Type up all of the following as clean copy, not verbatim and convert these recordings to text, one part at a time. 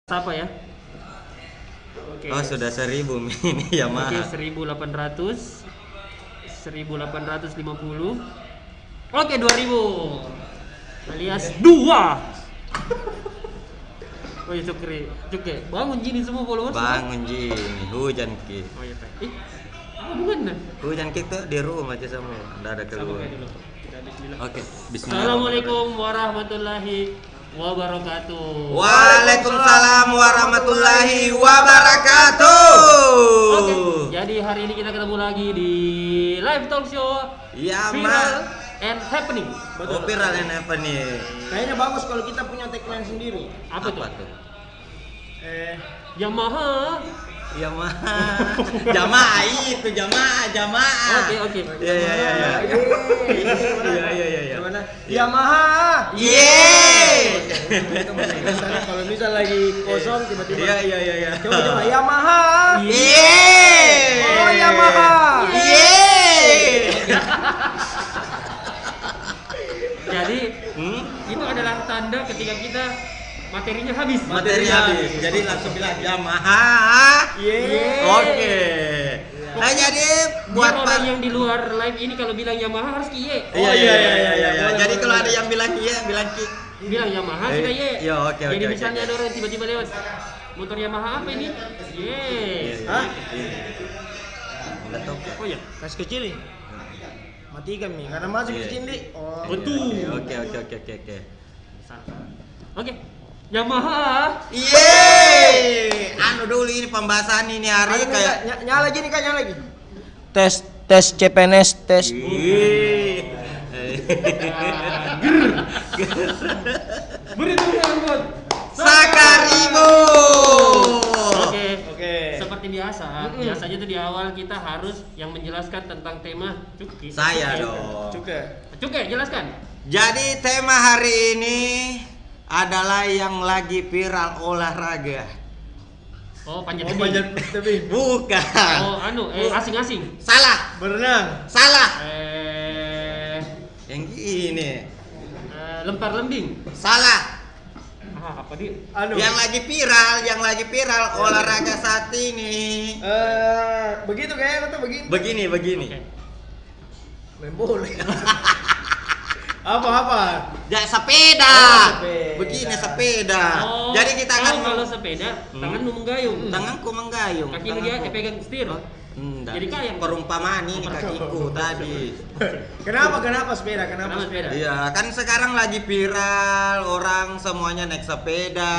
Apa ya? Oke. Oh sudah 1000 ini Yamaha. Oke, 1800 1850. Oke, 2000 alias 2. Oh iya, Cuke, bangun gini semua followers. Bangun Jini, hujan ki. Oh iya, Pak. Apa hubungannya? Hujan ki tuh di rumah aja semua, enggak ada keluar. Oke, dulu. Kita bismillah. Oke, bismillah. Assalamualaikum warahmatullahi wabarakatuh. Waalaikumsalam warahmatullahi wabarakatuh. Oke, jadi hari ini kita ketemu lagi di live talk show Yamaha Viral and Happening. Oh, viral and happening. Kayaknya bagus kalau kita punya tagline sendiri. Apa tuh? Yamaha. Yamaha. Jamaah itu jamaah. Oke. Iya. Gimana? Yamaha. Yeay. Misalnya kalau misal lagi kosong tiba-tiba. Iya. Coba Yamaha. Yeay. Oh, Yamaha. Yeay. Jadi itu adalah tanda ketika kita materinya habis. Materi habis. Jadi langsung bilang Yamaha. Yeay. Oke. Nah jadi buat Buat orang yang di luar live ini kalau bilang Yamaha harus kiye. Iya. Jadi kalau ada yang bilang iya, bilang ki. Bilang Yamaha sudah ye. Iya, oke. Jadi Oke. misalnya ada orang tiba-tiba lewat motor Yamaha apa ini? Ye. Hah? Enggak tahu. Oh ya. Kasih kecil nih. Matikan nih karena masuk Iya. ke sini. Oh. Betul. Oke. Oke. Yamaha. Yeay. Anu dulu ini pembahasan ini hari kayak Nyala gini kan, nyala lagi. Tes CPNS tes. Berhitung angkot. Sakarimo. Oke. Seperti biasa, biasanya tuh di awal kita harus yang menjelaskan tentang tema Cuki. Saya dong. Cuke, jelaskan. Jadi tema hari ini adalah yang lagi viral olahraga. Oh, panjat Tebing. Bukan. Oh, asing-asing. Salah. Berenang. Salah. Yang gini. Lempar lembing. Salah. Apa dia? Yang lagi viral olahraga saat ini. Begitu kayaknya atau begini? Begini. Oke. Main bola. Apa? Ya sepeda. Oh, sepeda. Begini sepeda. Oh, Jadi kita akan kalau sepeda, tanganmu menggayung. tanganku menggayung. Kaki dia pegang setir. Enggak. Jadi kayak perumpamaan ini kakiku tadi. Kenapa sepeda? Kenapa sepeda? Iya, kan sekarang lagi viral, orang semuanya naik sepeda,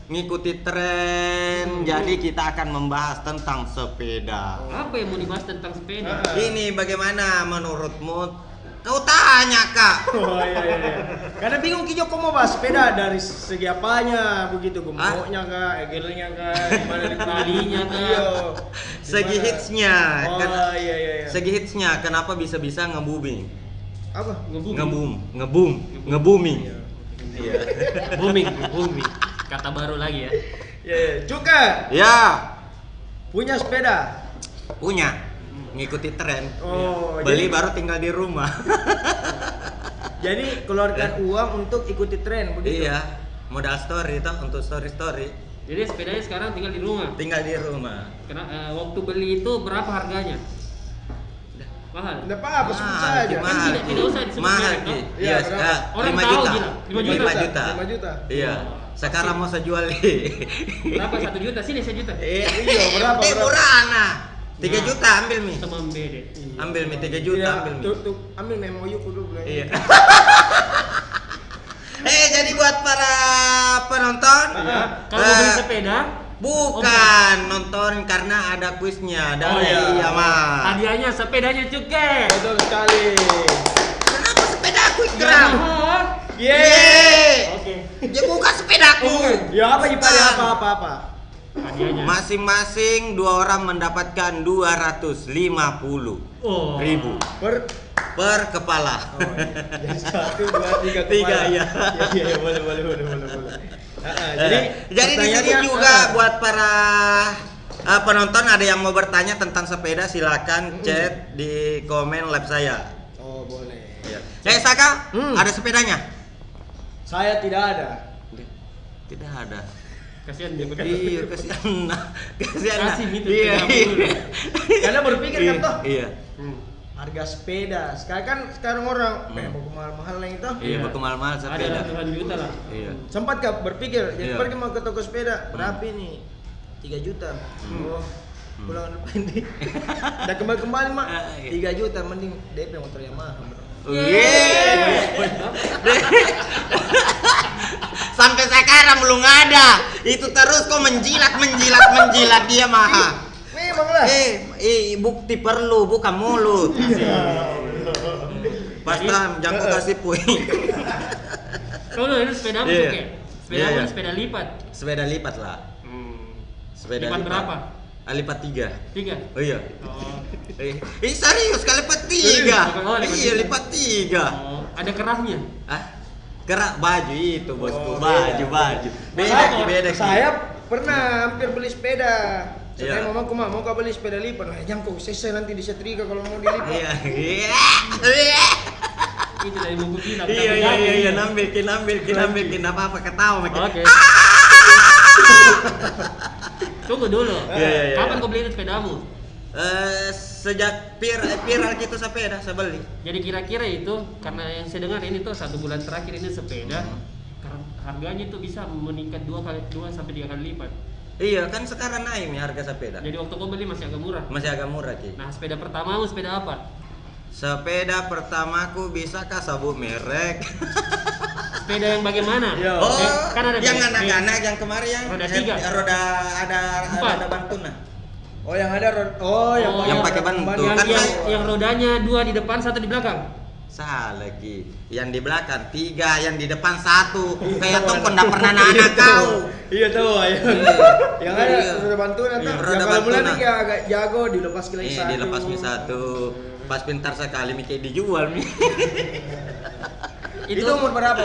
ngikuti tren. Jadi kita akan membahas tentang sepeda. Apa yang mau dibahas tentang sepeda? Ini bagaimana menurutmu? Kau tanya, Kak. Oh iya. Karena bingung Ki Joko mau bahas sepeda dari segi apanya begitu, gemuknya kah, egelnya kah, gimana Talinya kah? Iya. Segi Gimana? hitsnya. Oh iya. Segi hitsnya, kenapa bisa-bisa nge-booming? Apa? Nge-booming. Iya. Booming. Kata baru lagi ya. Iya. Cuka Ya, punya sepeda. punya. Ngikuti tren. Oh, Beli jadi- baru tinggal di rumah. Jadi keluarkan uang untuk ikuti tren begitu. Iya, modal story toh untuk story. Jadi sepedanya sekarang tinggal di rumah. Tinggal di rumah. Waktu beli itu berapa harganya? Mahal. Enggak apa-apa, sebut Mahal, saja. Ki, Kan tidak usah disebut mahal merek, Ki. toh? Iya, Iya, berapa? Orang 5 tahu juta. gila, 5 juta. 5 juta. Iya. Sekarang mau saya jual. Berapa? 1 juta? Sini 1 juta. Iya, berapa? Murah nah. 3 Nah. juta ambil Mi. Teman bede. Ambil Mi 3 juta Iya, ambil Mi. tuh, ambil memo yuk dulu. Iya. Jadi buat para penonton, Kalau mau beli sepeda, bukan nonton karena ada kuisnya dari iya. Yamaha. hadiahnya sepedanya Cuke. Betul sekali. Kenapa sepedaku geram? Yamaha. Yeay. Oke. Dia buka sepedaku. Ya apa Ipari apa? Hadiahnya. Masing-masing 2 orang mendapatkan 250 Oh. ribu per kepala. Oh, iya. Jadi 1, 2, 3 Tiga, kepala. iya. Iya, boleh. Jadi di sini pertanyaannya, juga buat para penonton ada yang mau bertanya tentang sepeda silakan chat di komen live saya. Oh, boleh. Saka, ada sepedanya? Saya tidak ada. Tidak ada. Kasihan dia begitu. Iya, kasihan nah. Kasihan nah. Kasih gitu Iya, sepeda iya. dulu. Karena berpikir kan toh, Iya. harga sepeda. Sekarang orang mau mahal-mahal yang itu. Iya, baku mahal-mahal Ada sepeda. ratusan juta lah. Iya. Sempat gak berpikir, jadi Iya. pergi mau ke toko sepeda, berapa ini? 3 juta. Oh, pulang depan ini. Udah kembali mak, Iya. 3 juta mending DP motor Yamaha bro. Sampai sekarang belum ada. Itu terus kok menjilat dia Maha. Memang lah. Bukti perlu bukan mulut. Pasta jangan kau kasih poin. Kalau ini sepeda apa Iya. tuh, Kek? Sepeda Iya, apa? iya. Sepeda lipat. Sepeda lipat lah. Sepeda Lipat berapa? Lipat 3. 3. Oh iya. Oh. Serius kali lipat 3. Oh, lipat Iya, tiga. lipat 3. Oh, ada kerahnya. Ah, kerak baju itu bosku, Oh, baju. Beda. Saya pernah hampir beli sepeda. Saya Iya. mamaku mau kau beli sepeda lipat. Nah, jangan kau selesai nanti disetrika kalau mau dilipat. Iya. Itu dari buku kita. Iya, nambil apa ketawa makin. Oke. Tunggu dulu. Iya. Kapan kau beli itu sepedamu? Sejak viral gitu sepeda saya beli. Jadi kira-kira itu karena yang saya dengar ini tuh 1 bulan terakhir ini sepeda harganya itu bisa meningkat 2 sampai 3 kali lipat. Iya, kan sekarang naik nih harga sepeda. Jadi waktu kau beli masih agak murah. Masih agak murah, Ki. Nah, sepeda pertamamu sepeda apa? Sepeda pertamaku bisakah sabut merek? Sepeda yang bagaimana? Iya. Kan ada yang beda. anak-anak yang kemarin yang Roda 3. roda ada Empat. bantuna. Oh, yang ada yang pakai bantu. Yang, Kan yang rodanya 2 di depan, 1 di belakang. salah lagi. Yang di belakang 3, yang di depan 1. Kayak tuh nggak pernah anak kau. Iya tahu ya. Yang ada Iya. roda bantuan atau Iya, yang roda kalau mulai bantuan. nih agak jago dilepas ke lagi Iya, satu. dilepas mi 1. Pas pintar sekali mi kayak dijual mi. Itu umur berapa?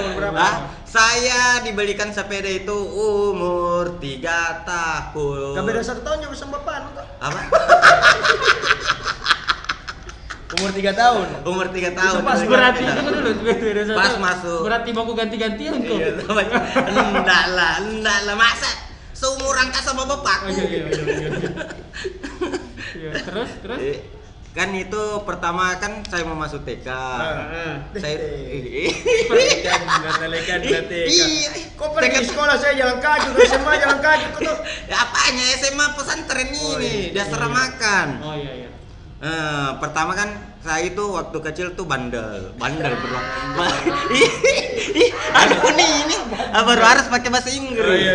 Saya dibelikan sepeda itu umur 3 tahun. Gak beda 1 tahun juga sama bapak tuh. Apa? Umur 3 tahun. Umur 3 tahun. Pas Berarti Sepeda. itu dulu beda satu. Pas masuk. Berarti baku ganti-gantian kok. Iya, enggak lah masa seumuran kah sama bapakku. Oh, iya. Iya, terus? Kan itu pertama kan saya mau masuk TK. Saya Iya. Kok pergi sekolah saya jalan kaki, SMA jalan kaki kok tuh. Apanya SMA pesantren ini, dia makan. Oh iya. Pertama kan saya itu waktu kecil tuh bandel bro. Aduh ini baru harus pakai bahasa Inggris.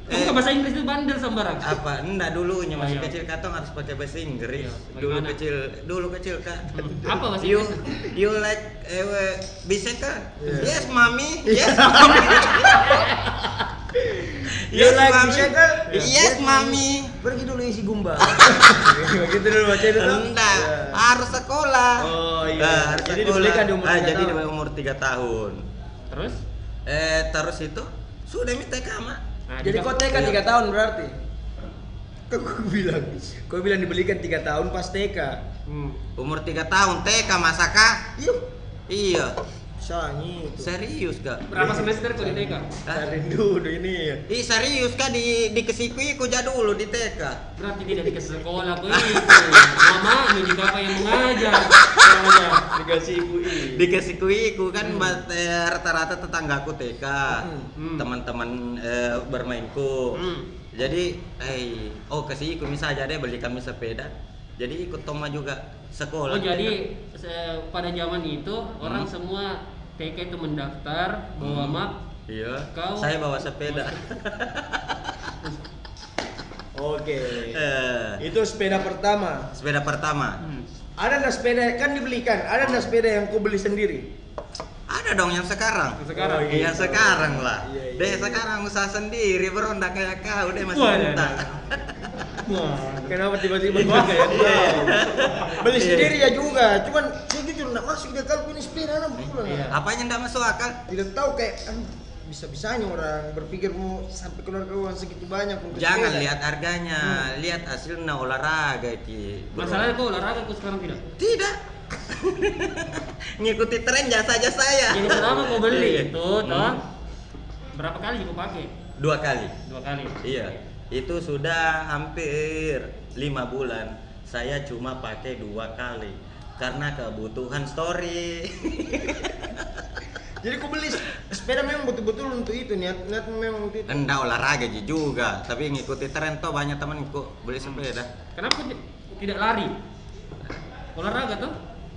Kamu ke bahasa Inggris itu bandel sembarang. Apa? Enggak dulunya masih Oh, iya. kecil katong harus pakai bahasa Inggris. Iya, Dulu bagaimana? kecil kan. Apa bahasa You Inggris? you like bisa kan? Yes, mommy. Yes, mommy. You like bicycle? Yes, mommy. Pergi dulu isi gumba. Begitu dulu baca itu tuh. Enggak, harus sekolah. Oh iya. Harus Jadi sekolah. dibelikan di umur 3 Jadi tahun. di umur 3 tahun. Terus? Terus itu sudah minta mak. Nah, Jadi kau TK 3 tahun berarti? Kau bilang dibelikan 3 tahun pas TK. Umur 3 tahun TK masakah? Iya. Sanyi itu. Serius kak? berapa semester kok di TK? Rindu ini. Serius kak di kesikui ku dulu di TK. Berarti tidak dikasih sekolah kok itu. Mama juga apa yang mengajar. Dikasih kui. Di kesikui ku kan rata-rata tetanggaku TK, teman-teman bermainku. Jadi, kasih ikut misalnya deh beli kami sepeda. Jadi ikut Toma juga sekolah. Oh jadi pada zaman itu orang semua TK itu mendaftar bawa map. Iya. Kau Saya bawa sepeda. Oke. Itu sepeda pertama. Sepeda pertama. Ada nggak sepeda kan dibelikan? Ada nggak sepeda yang kau beli sendiri? Ada dong yang sekarang. Yang sekarang? Oh, iya. Yang sekarang lah. Iya. Deh sekarang usaha sendiri bro, ndak kayak kau deh masih Wah, muda. Wah, kenapa tiba-tiba juga ya? Beli sendiri ya juga, cuman saya jujur nggak masuk dia kalau punya sepeda anak pulang. Iya. Apanya ndak masuk akal? Tidak tahu kayak bisa-bisanya orang berpikir mau sampai keluar uang segitu banyak untuk Jangan sepeda. lihat harganya, lihat hasilnya olahraga ki. Bro. Masalahnya kok olahraga kok sekarang tidak? Tidak. Ngikuti tren jasa aja saya. Jadi pertama kau beli Iya. itu toh berapa kali kau pakai? 2 2 kali. 2 kali. Iya. Itu sudah hampir 5 bulan. Saya cuma pakai 2 kali karena kebutuhan story. Jadi kau beli sepeda memang betul-betul untuk itu, niat memang untuk itu. Enggak olahraga juga, tapi ngikuti tren toh banyak temanku beli sepeda. Kenapa tidak lari? Olahraga tuh?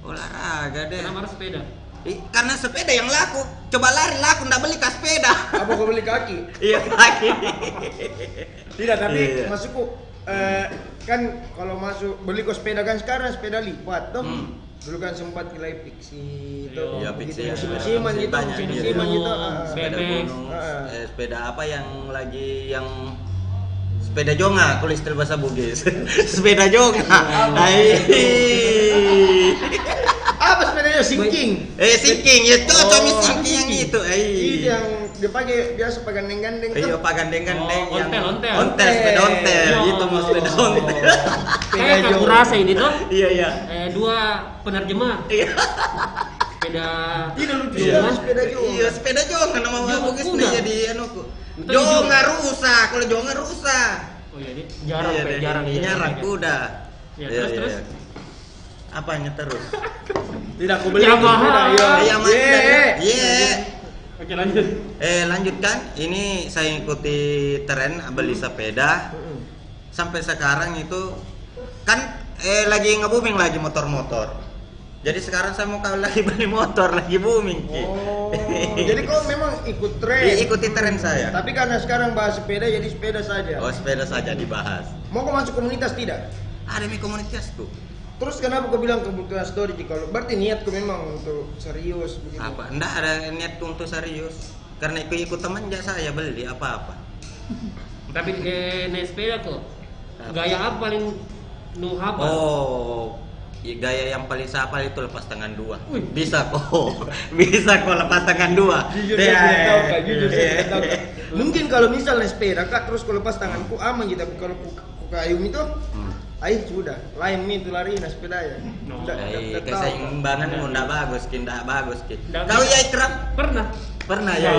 Olahraga deh. Kenapa harus sepeda? Karena sepeda yang laku. Coba lari laku, ndak beli sepeda. Apa kau beli kaki? Iya kaki. Tidak, tapi Iya. maksudku kan kalau masuk beli kok sepeda kan sekarang sepeda lipat toh. Dulu kan sempat nilai fiksi itu, Iya, fiksi, gitu, ya. musim-musiman gitu, Banyak, musim-musiman iya. gitu. Sepeda BMX. gunung, sepeda apa yang lagi yang sepeda jonga kalau istilah bahasa Bugis. Sepeda jonga. Apa sepedanya sinking? Sinking itu Oh, cuma sinking yang itu. Itu yang dipakai biasa pakai gandeng-gandeng tuh. Iya, pak gandeng-gandeng Oh, yang ontel. ontel, sepeda ontel. Iya. Itu mau sepeda ontel. Kayak aku rasa ini tuh Iya, iya. 2 penerjemah. Iya. Sepeda. Tidak lucu Iya. sekali sepeda juga. Iya, sepeda jonga nama Jonga Bugis kuda. nih jadi anuku. Betul, Jonga rusak, kalau jonga rusak. Oh iya, ini jarang, Iya, Pak, deh. jarang. Iya, jarang kuda. Ya, Iya, terus. iya. Apanya terus? Tidak aku beli Yamaha. itu sepeda. Iya, Mas. Iya. Oke, lanjut. Lanjutkan. Ini saya ikuti tren beli sepeda. Sampai sekarang itu kan lagi nge-booming lagi motor-motor. Jadi sekarang saya mau lagi beli motor, lagi booming. Ki. Oh, jadi kau memang ikut tren. Ikuti tren saya. Tapi karena sekarang bahas sepeda jadi sepeda saja. Oh, sepeda saja dibahas. Mau kau masuk komunitas tidak? Ada di komunitasku. Terus kenapa kau bilang kebutuhan story? Kalau berarti niatku memang untuk serius begitu. Apa? Enggak ada niat untuk serius. Karena ikut teman aja saya beli apa-apa. Tapi naik sepeda kok. Gaya apa paling nu hafal? Oh, gaya yang paling saya hafal itu lepas tangan 2. Wih. Bisa kok. Bisa kok lepas tangan 2. Jujur saya tidak tahu kak, jujur saya tidak tahu kak. Mungkin kalau misalnya sepeda kak terus kalau lepas tanganku aman gitu, tapi kalau ku kayung itu, sudah, lain itu lari nah sepeda ya. No. Tidak tahu. Keseimbangan enggak bagus, enggak bagus. Nggak Kau bisa. ya Ikram? Pernah. Ya.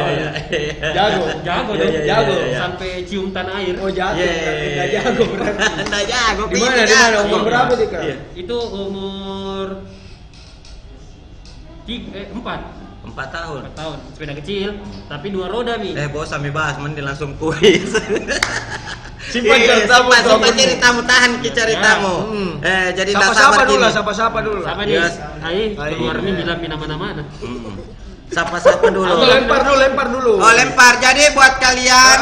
Jago. Jago Iya, dong, iya, jago iya, iya. sampai cium tanah air. Oh jago, Iya. berarti nggak jago berarti. Enggak jago. Di mana? Umur berapa sih kak? Iya. Itu umur 4 tahun. tahun. Sepeda kecil, tapi 2 roda Mi. Bos sambil bahas mending langsung kuis. Simpan ceritamu, simpan kamu. ceritamu, tahan ki ceritamu. Jadi tak sabar Sapa-sapa dulu lah, gini. sapa-sapa dulu lah. Sama nih. Yes. Keluar Mi bilang Mi nama-nama. Sapa-sapa dulu. Atau lempar dulu. Oh, lempar. Jadi buat kalian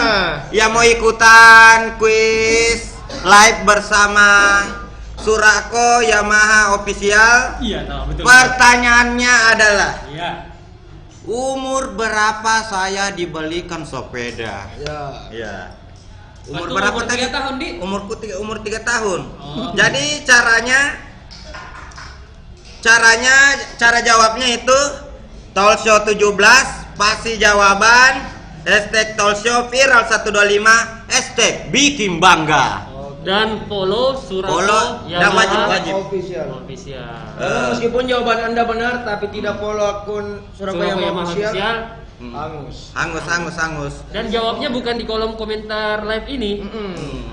yang mau ikutan kuis live bersama Surako Yamaha Official, Iya, tahu betul. pertanyaannya adalah Iya. umur berapa saya dibelikan sepeda? Ya. Ya. Umur Waktu berapa umur tadi? 3 tahun, Di? Umur 3 tahun. Oh. Jadi cara jawabnya itu Talkshow 17, pasti jawaban, hashtag Talkshow viral 125, hashtag bikin bangga. Dan follow Surako Follow, dan wajib. Official. Official. Meskipun jawaban anda benar, tapi tidak follow akun Surabaya Yamaha Official. Angus. Dan jawabnya bukan di kolom komentar live ini.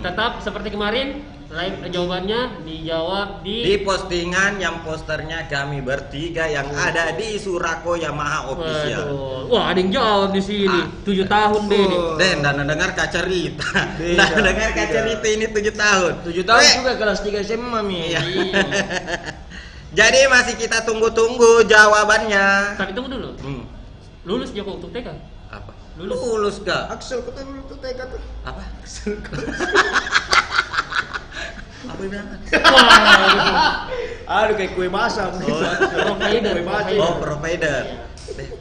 Tetap seperti kemarin, live jawabannya dijawab Di postingan yang posternya kami bertiga yang ada di Surako Yamaha Official. Waduh. Wah, ada yang jawab di sini. 7 tahun deh ini. Dan dengar kacarita. Beda, Dengar beda. kacarita ini 7 tahun. 7 tahun Weh, juga kelas 3 SMA Mi. Iya. Iya. Jadi masih kita tunggu-tunggu jawabannya. Tapi tunggu dulu. Lulus Joko untuk TK? Apa? Lulus. Lulus gak? Axel kau dulu tuh TK tuh. Apa? Apa bilang? Wah. Aduh kayak kue basah. Provider. Kue basah. Oh, provider.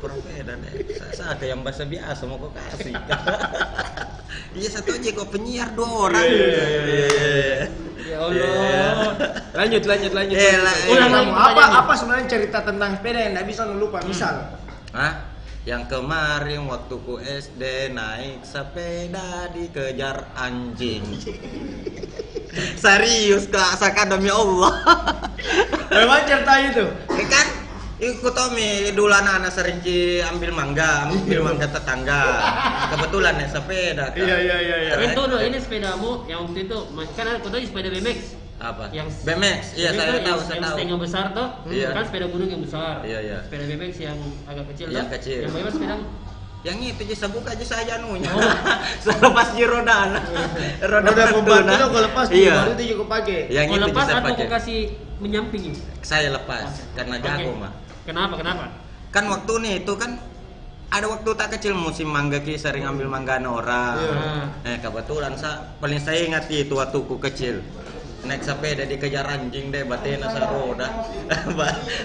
Provider deh. Saya kayak yang bahasa biasa mau kau kasih. Iya, satu aja kok penyiar 2 orang. Iya. Ya Allah. Lanjut. Ulang lagi Apa sebenarnya cerita tentang sepeda yang tidak bisa lu lupa? Misal. Hah? Yang kemarin waktu ku SD naik sepeda dikejar anjing. Serius Kak, asalkan demi Allah. Memang cerita itu. Kan Ikut Tommy, dulu anak-anak sering ambil mangga tetangga. Kebetulan naik sepeda kan. Iya. Itu loh, ini sepedamu yang waktu itu kan ada fotonya sepeda BMX. Apa? Yang BMX, iya saya tahu, yang setengah besar tuh, Iya. kan sepeda gunung yang besar. Iya. Sepeda BMX yang agak kecil Yang tuh. kecil. Yang bagaimana sepeda? Yang itu aja buka aja saja anunya. Selepas di roda. Roda pembantu tuh kalau lepas Iya. baru itu juga pakai. Yang Mau itu lepas bisa atau pakai. kau kasih menyamping ini? Saya lepas karena jago Oke. mah. Kenapa? Kan waktu nih itu kan ada waktu tak kecil musim mangga ki sering ambil mangga orang. Iya. Kebetulan paling saya ingat itu waktu ku kecil. Naik sepeda dikejar anjing deh batena saroda.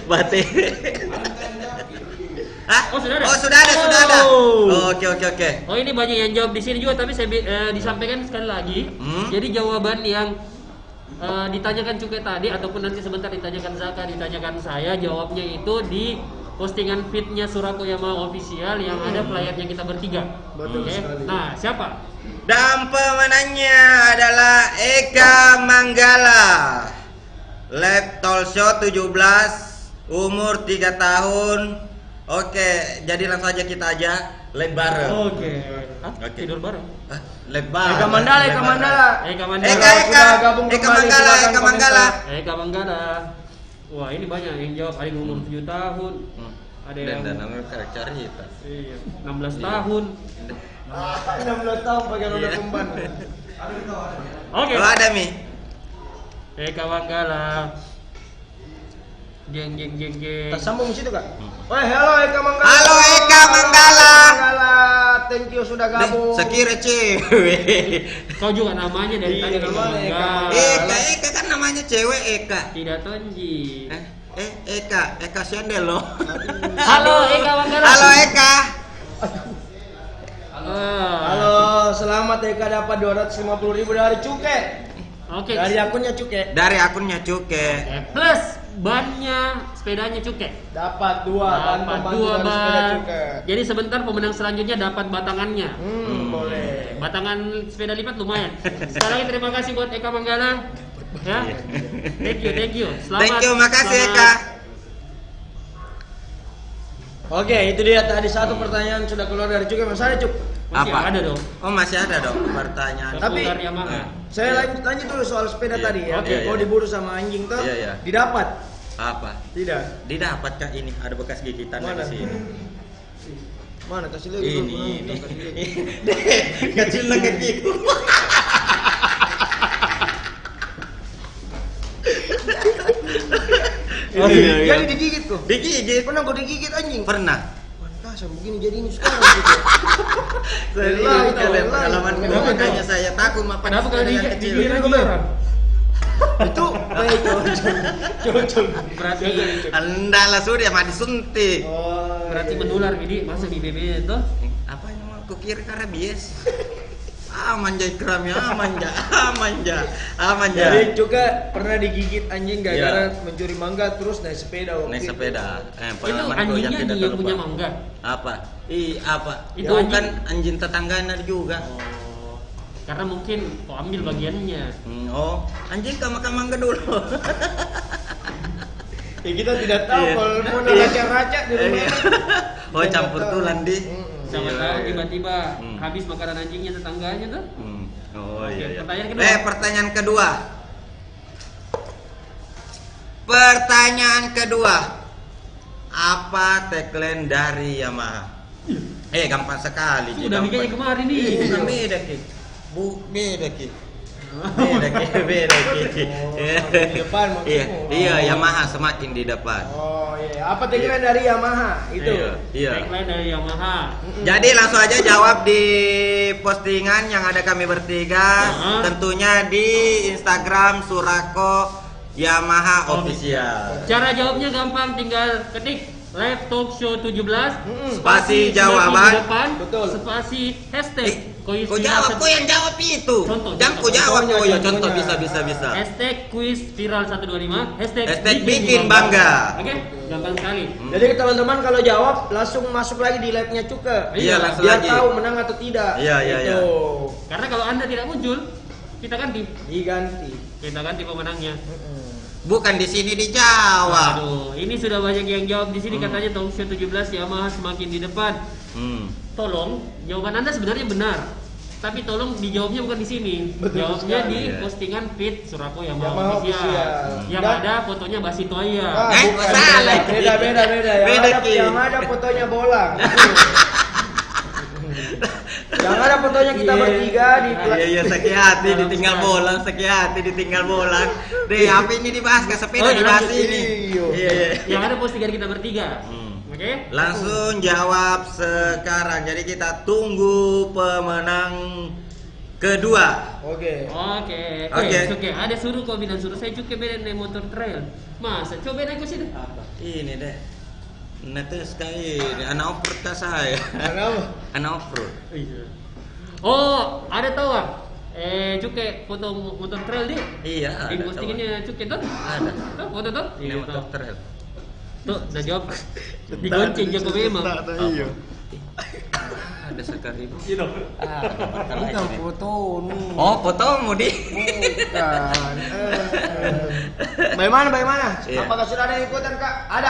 Bate. Hah? Oh, sudah ada? Sudah ada. Oh. Oke. Oh, ini banyak yang jawab di sini juga, tapi saya disampaikan sekali lagi. Jadi jawaban yang ditanyakan Cukai tadi ataupun nanti sebentar ditanyakan Zaka, ditanyakan saya, jawabnya itu di postingan feednya Surako Yamaha Official yang ada playernya kita bertiga. Betul Oke. sekali. Nah, siapa? Dan pemenangnya adalah Eka Manggala. Lab Talkshow 17, umur 3 tahun. Oke, jadi langsung aja kita aja lab bareng. Oke. Oke. Tidur bareng. Lab bareng. Eka Mandala. Eka Sudah gabung kembali, silakan komentar. Eka Manggala. Wah, ini banyak yang jawab. Ada yang umur 7 tahun. Ada yang Dan namanya cerita. iya, 16 tahun. 16 tahun pakai roda pemban. Oke. Oh, ada Mi. Eka Manggala. Geng. Tersambung situ Kak. Halo Eka Manggala. Halo Eka Manggala. Thank you sudah gabung. Sekira cewek. Kau juga namanya dari tadi Iya, nama Eka. Manggala. Eka kan namanya cewek Eka. Tidak Tonji. Eka Sendel loh. Halo Eka Manggala. Halo Eka. Halo, selamat Eka dapat 250.000 dari Cukai. Oke. Dari akunnya Cukai. Dari akunnya Cuke. Plus bannya sepedanya Cukai. Dapat 2 ban Dapat pembantu 2 dari sepeda ban. Cukai. Jadi sebentar pemenang selanjutnya dapat batangannya. Boleh. Batangan sepeda lipat lumayan. Sekali lagi terima kasih buat Eka Manggala. Ya. Thank you. Selamat. Thank you, makasih selamat. Eka. Oke, itu dia tadi satu pertanyaan sudah keluar dari Cukai. Mas ada Cuk. Masih Apa? ada dong. Oh, masih ada dong pertanyaan. Tapi- Seputar Yamaha. Saya lanjut dulu soal sepeda Iya. tadi ya. Oke. Kalau diburu sama anjing tuh, Iya. didapat. Apa? Tidak. Didapat Kak ini ada bekas gigitan Mana? di sini. Mana kasih lihat Ini. kasih lihat. Kecil kecil. Oh, iya. Jadi digigit kok. Digigit. Pernah kok digigit anjing? Pernah. Pantasan begini jadi ini sekarang gitu. Serius Itu pengalaman lain. kedua makanya saya takut mapan Kenapa kalau dengan digigit Gila, lagi orang? Itu baik cocok. Berarti Andalah sudah mah disuntik. Oh, berarti iya. menular jadi masuk di BB itu. Apa yang mau kukira rabies? Aman ja ikramnya, aman ja. Jadi juga pernah digigit anjing gara-gara Iya. mencuri mangga terus naik sepeda waktu Naik itu. sepeda. Itu Pengalamanku anjingnya tidak yang punya terlupa. mangga. Apa? Apa? Itu Bukan anjing tetangganya juga. Oh. Karena mungkin kau ambil bagiannya. Oh, anjing kamu makan mangga dulu. Ya kita tidak tahu Iya. kalau mau ada raca-raca di rumah. Iya. Oh, Kita campur nggak tahu. tulan di. Sama Iya, tahu iya. tiba-tiba Hmm. habis makanan anjingnya tetangganya tuh. Oh Oke, iya. pertanyaan kedua. Pertanyaan kedua. Pertanyaan kedua. Apa tagline dari Yamaha? Gampang sekali. Ji, Sudah gampang. bikinnya kemarin nih. Bukan beda ki. Beda ki. Beda ki. di depan maksudmu. Iya, Yamaha semakin di depan. Oh iya, apa tagline dari Yamaha itu? Iya. Tagline dari Yamaha. Jadi langsung aja jawab di postingan yang ada kami bertiga, tentunya di Instagram Surako Yamaha Official. Cara jawabnya gampang, tinggal ketik Live Talk Show 17 Spasi di jawaban. depan, Betul. spasi hashtag kuis Kau viral jawab, satu- kau yang jawab itu. Contoh, Jangan kau contoh. jawab, oh ya contoh Contohnya. bisa. hashtag kuis viral 125 Hashtag bikin bangga. Oke, gampang sekali. Jadi teman-teman kalau jawab langsung masuk lagi di live-nya Cuka. Iya, langsung Biar lagi. tahu menang atau tidak. Iya. Gitu. Karena kalau Anda tidak muncul, kita ganti. Diganti. Kita ganti pemenangnya. Bukan di sini dijawab. Aduh, ini sudah banyak yang jawab di sini katanya Tongshow 17 Yamaha semakin di depan. Tolong, jawaban Anda sebenarnya benar. Tapi tolong dijawabnya bukan di sini. Betul Jawabnya sekali, di ya. postingan feed Surako Yamaha Yamaha Official. Official. Yang Dan- ada fotonya Basito ya. bukan, salah. beda. Beda, Ki. Yang ada fotonya bola. Yang ada fotonya kita bertiga di Iya, sakit hati ditinggal bola, Deh, apa ini dibahas? Ke sepeda Oh, iya, dibahas lanjut. ini. Iya. Iya. Yang ada postingan kita bertiga. Oke? Langsung jawab sekarang. Jadi kita tunggu pemenang kedua. Oke. Oke. Oke. Ada suruh kau bilang suruh saya cukai beda naik motor trail. Masa coba naik ke sini? Ini deh. Netes sekali. Anak off-road kah saya? Kenapa? Anak off-road. Iya. Oh, ada tahu ah? Cukai foto motor trail dia. Iya, ada. Di postingannya cukai tuh. Ada. Tuh, foto tuh. Ini Iya, motor tuh. trail. Tuh, udah jawab. Digonceng Joko memang. Iya. Ada sekali. Bukan foto nih. Oh, fotomu di. Bukan. Bagaimana? Iya. Apakah sudah ada yang ikutan, Kak? Ada.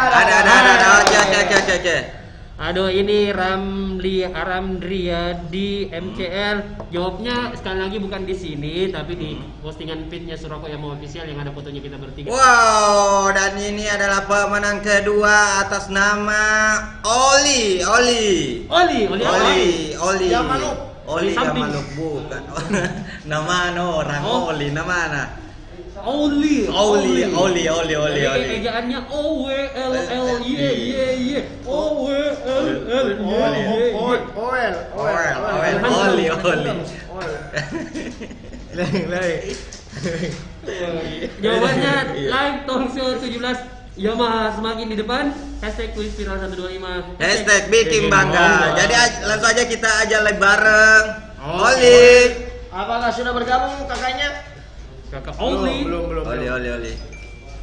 Oke. Aduh, ini Aramdria di MCL. Jawabnya sekali lagi bukan di sini, tapi di postingan feednya Surako Yamaha Official yang ada fotonya kita bertiga. Wow, dan ini adalah pemenang kedua atas nama Oli. Yamaluk. Oli Samping. Yamaluk bukan. Nama orang Oh. Oli, nama mana? Oli. Oli. Jadi ejaannya O W L L Y. O W L L Y. Oli. Jawabannya Iya. live Tongshow 17 Yamaha semakin di depan. #kuis viral 125. Hashtag bikin bangga. Jadi langsung aja kita aja live bareng. Oke. Oli. Apakah sudah bergabung kakaknya? Kakak Oli. Belum. Oli.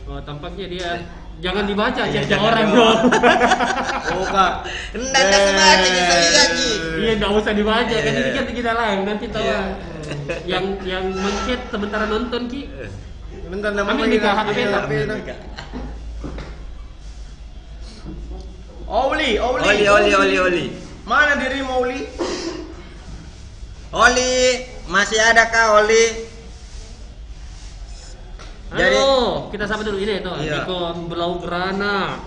Oh, tampaknya dia jangan dibaca Iya, chat jangan orang dibaca. dong. Oh, Kak. Enggak sebaca bisa lihat Ji. Iya, nggak usah dibaca kan Iya. ini kan kita live nanti tahu Iya. yang mencet sementara nonton Ki. Bentar nama Amin nikah, amin. Oli. Mana dirimu Oli? Oli, masih ada kah Oli? Jadi- Halo, kita sapa dulu ini tuh. Iya. Niko Blaugrana.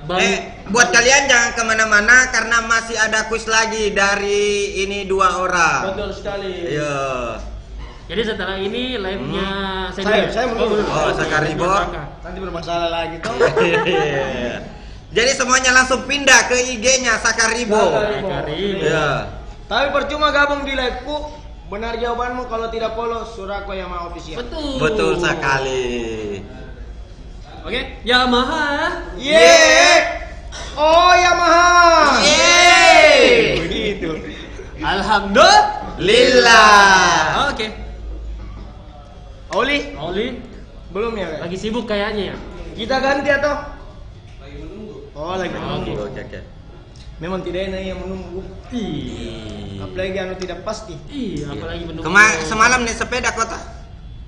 Bang. Buat kalian jangan kemana-mana karena masih ada kuis lagi dari ini 2 orang. Betul sekali. Iya. Jadi setelah ini live-nya Saya mau dulu. Oh, Sakaribo. Nanti bermasalah lagi toh. Jadi semuanya langsung pindah ke IG-nya Sakaribo. Sakaribo. Iya. Tapi percuma gabung di live-ku. Benar jawabanmu kalau tidak follow Surako Yamaha Official. Betul sekali. Oke, Yamaha. Yeay. Oh Yamaha. Yeay. Begitu. Lillah. Oke. Oli Oli belum ya? Kak? lagi sibuk kayaknya ya. Kita ganti atau? Oh lagi Oke. menunggu. Oke. Memang tidak enak yang menunggu. Iya. Apalagi anu tidak pasti. Iya, apalagi menunggu. Semalam naik sepeda kota.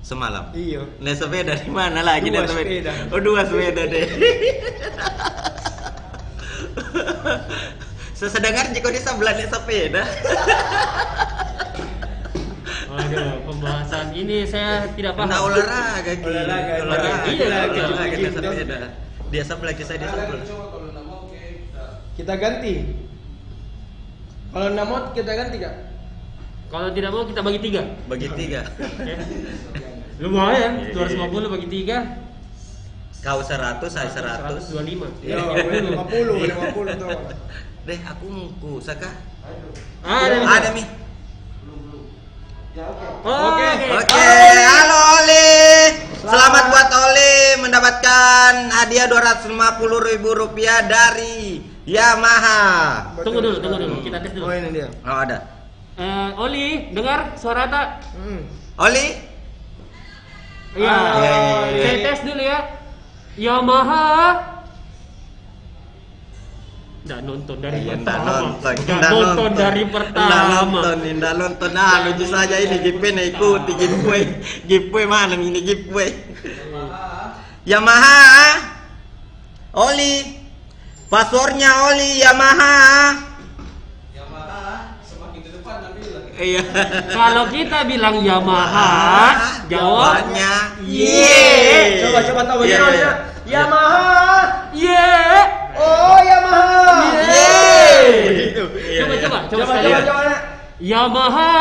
Semalam. Iya. Naik sepeda di mana lagi? Dua naik sepeda. Oh, 2 sepeda deh. Sesedengar jika di sebelah naik sepeda. Aduh, pembahasan ini saya tidak paham. Nah, olahraga. Ki. Olahraga. Iya, olahraga gitu. naik sepeda. Dia sebelah saya di sebelah. Kita ganti. Kalau nggak mau kita ganti Kak. Kalau tidak mau kita bagi 3. Bagi 3. Oke. Lumayan, Iya, 250 bagi 3. Kau 100, saya 100. 125. Yo, 50 tuh. Deh, aku muku, Saka. Ada. Ada mi. Oke. Oke, halo Oli. Selamat buat Oli mendapatkan hadiah Rp250.000 dari Yamaha. Tunggu dulu. Kita tes dulu. Oh ini dia. Oh, ada. Oli, dengar suara tak? Oli? Iya. Iya. Saya tes dulu ya. Yamaha. Nggak nonton dari Iya, pertama. nonton. Nggak nonton dari pertama. Nggak nonton. Nah, lucu saja ini giveaway ikuti giveaway. Giveaway mana ini giveaway? Yamaha. Oli. Paspornya Oli Yamaha. Iya. Kalau kita bilang Yamaha, jawabnya Ye. Coba tahu Iya, bagaimana? iya. Yamaha. ye. Oh, Yamaha. Ye. Coba Coba sekali. coba. Yamaha.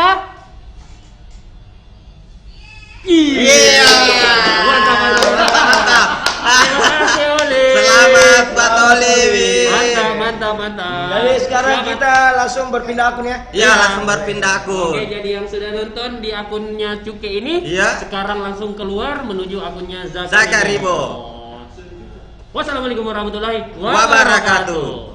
Iya. Mantap, mantap. Mantap. Terima kasih Oli. Selamat Pak Oli. Mantap. Jadi sekarang Selamat. kita langsung berpindah akun ya. Ya, langsung berpindah akun. Oke, jadi yang sudah nonton di akunnya Cuke ini, Iya. sekarang langsung keluar menuju akunnya Zakaribo. Wassalamualaikum warahmatullahi Wabarakatuh.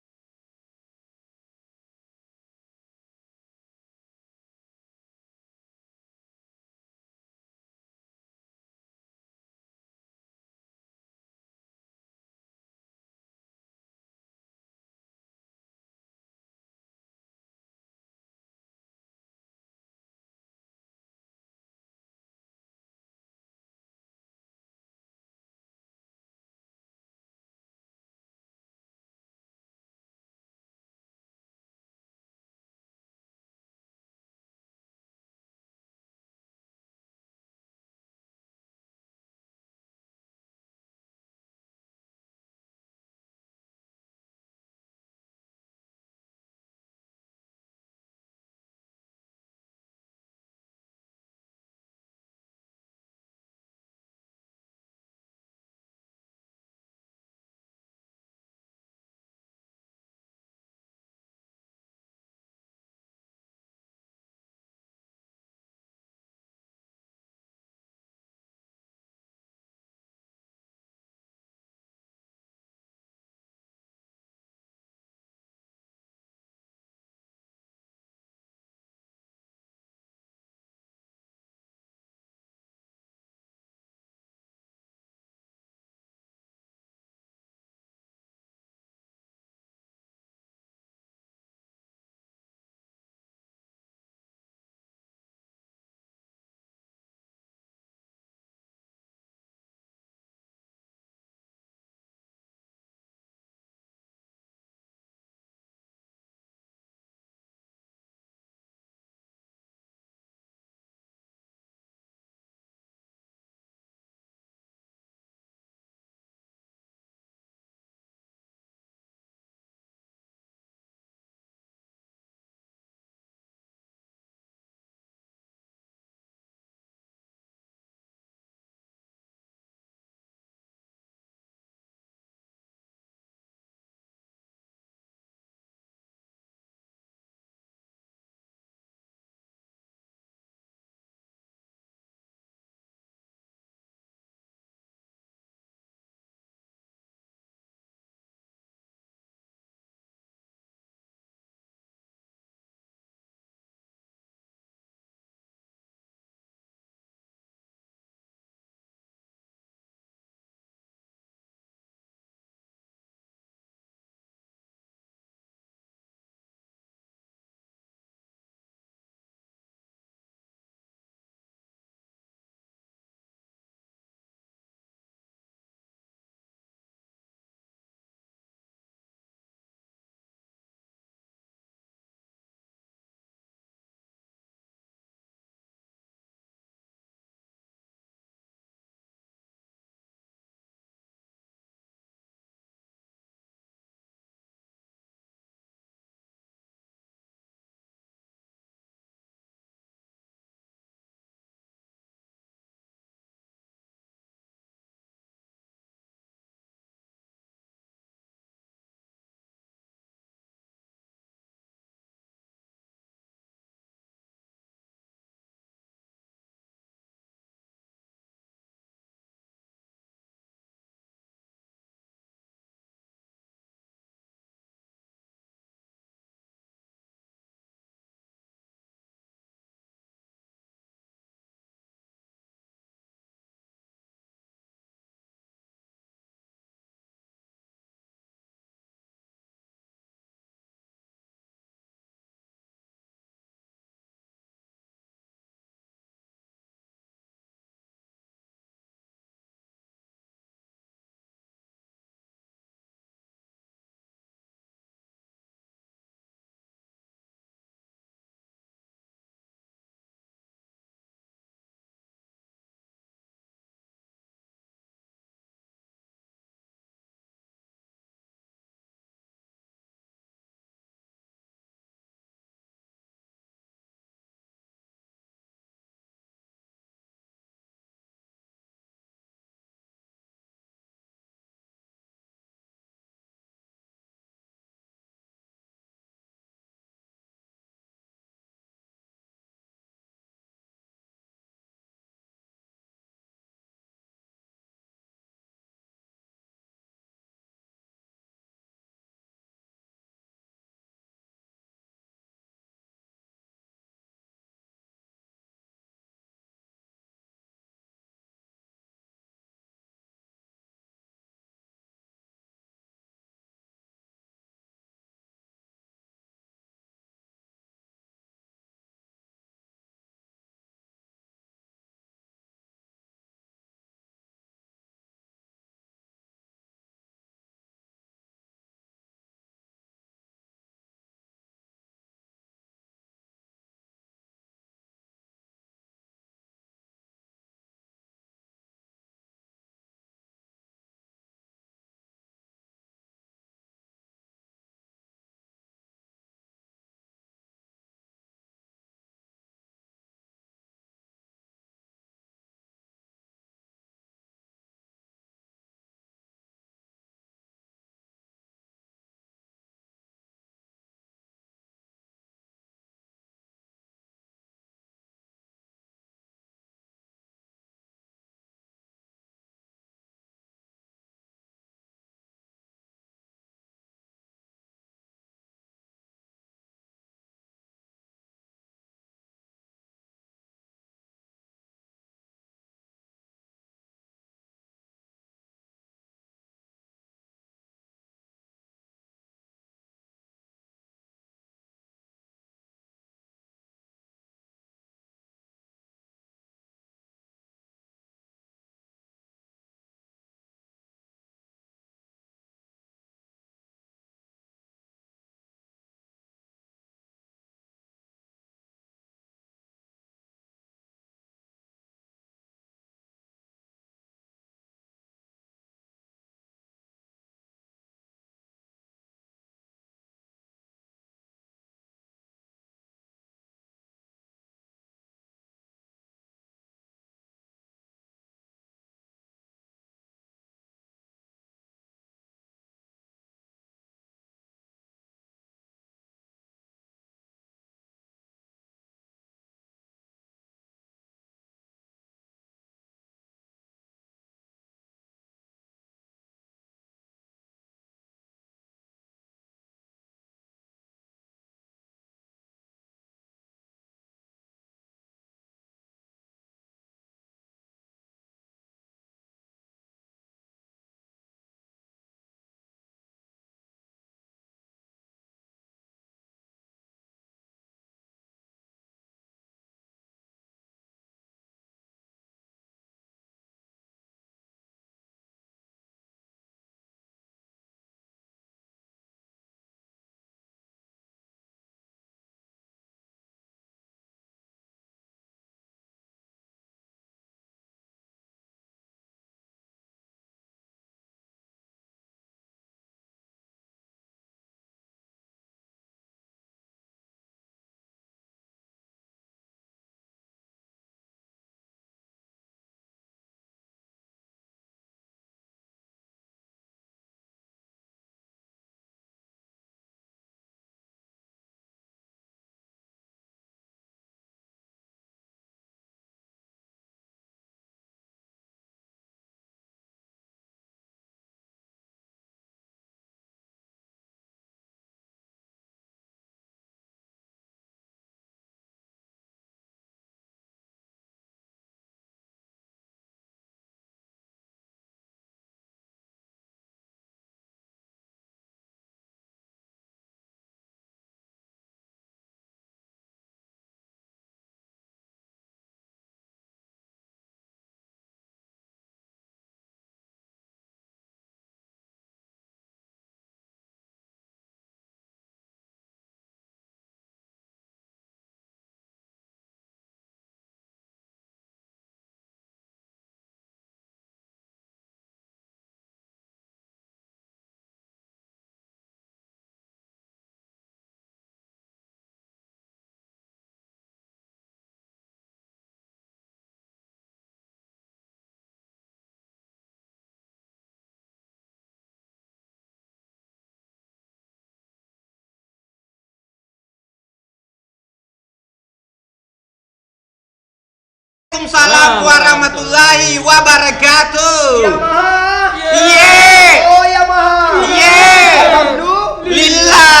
Waalaikumsalam warahmatullahi wabarakatuh. Yamaha. Yeay. Oh Yamaha. Yeay. Alhamdulillah.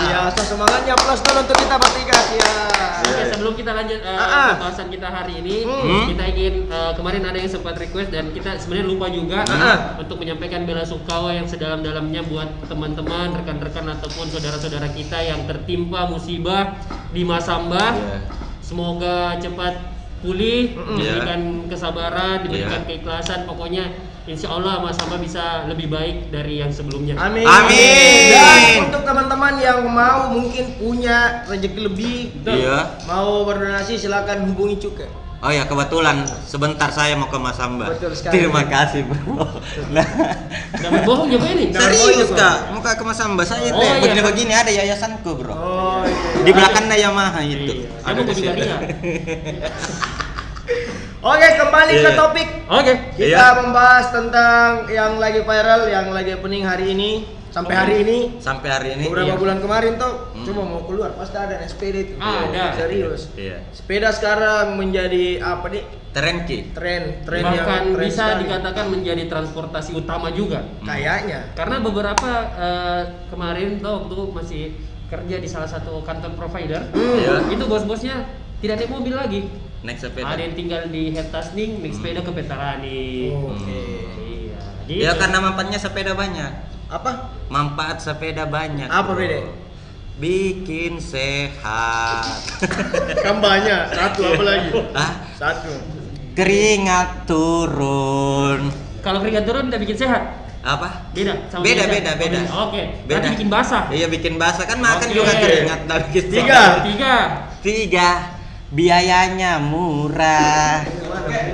Biasa semangatnya plus dulu untuk kita bertiga ya. Oke, sebelum kita lanjut pembahasan kita hari ini, kita ingin kemarin ada yang sempat request dan kita sebenarnya lupa juga untuk menyampaikan bela sungkawa yang sedalam-dalamnya buat teman-teman, rekan-rekan ataupun saudara-saudara kita yang tertimpa musibah di Masamba. Semoga cepat pulih, diberikan kesabaran, diberikan keikhlasan, pokoknya insya Allah Mas Hamba bisa lebih baik dari yang sebelumnya. Amin. Amin. Dan untuk teman-teman yang mau mungkin punya rezeki lebih, mau berdonasi silakan hubungi Cuke. Oh ya, kebetulan sebentar saya mau ke Mas Hamba. Betul sekali. Terima kasih, Bro. Nah, Jangan bohong juga ini. serius Kak, mau ke Mas Hamba saya Oh, teh. iya. Begini-begini ada yayasanku, Bro. Oh iya. Di belakangnya Yamaha itu. Iya. Kamu di juga situ. lihat. Oke, kembali ke Iya. topik. Oke. Kita Iya. membahas tentang yang lagi viral, yang lagi happening hari ini sampai hari ini. Sampai hari ini. Beberapa Iya. bulan kemarin tuh, coba mau keluar pasti ada sepeda itu. Ada. Serius. Iya. Sepeda sekarang menjadi apa nih? Tren Ki. Tren Bahkan yang tren bisa sekali. dikatakan menjadi transportasi utama juga. Kayaknya. Karena beberapa kemarin tuh waktu masih kerja di salah satu kantor provider, Iya. itu bos-bosnya tidak naik mobil lagi. Naik sepeda. Ada yang tinggal di Hetasning, naik sepeda ke Petarani. Oke. Iya. Ya Gitu. karena manfaatnya sepeda banyak. Apa? Manfaat sepeda banyak. Apa Bro. beda? Bikin sehat. Kan banyak. Satu apa lagi? Hah? Satu. Keringat turun. Kalau keringat turun tidak bikin sehat. Apa? Beda sama Beda, beda. beda. Oke. Beda. Berarti bikin basah. Iya bikin basah kan makan Oke. juga keringat tapi bikin Tiga. Tiga. Biayanya murah.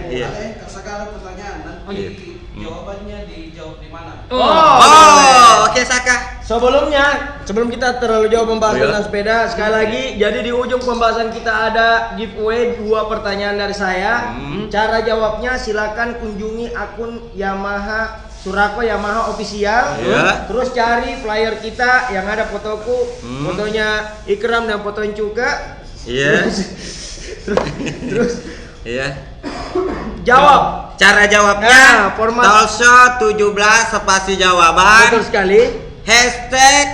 Iya. Sekarang pertanyaan Oh, iya. nanti jawabannya dijawab di mana? Oh, oke Saka. Sebelum kita terlalu jauh membahas Iya. tentang sepeda, sekali lagi, jadi di ujung pembahasan kita ada giveaway 2 pertanyaan dari saya. Cara jawabnya silakan kunjungi akun Yamaha Surako Yamaha Official. Iya. Terus cari flyer kita yang ada fotoku, fotonya Ikram dan fotonya Cuka. Iya. Terus Iya. jawab. Cara jawabnya Nah, format- Talkshow 17 spasi jawaban. Betul sekali. Hashtag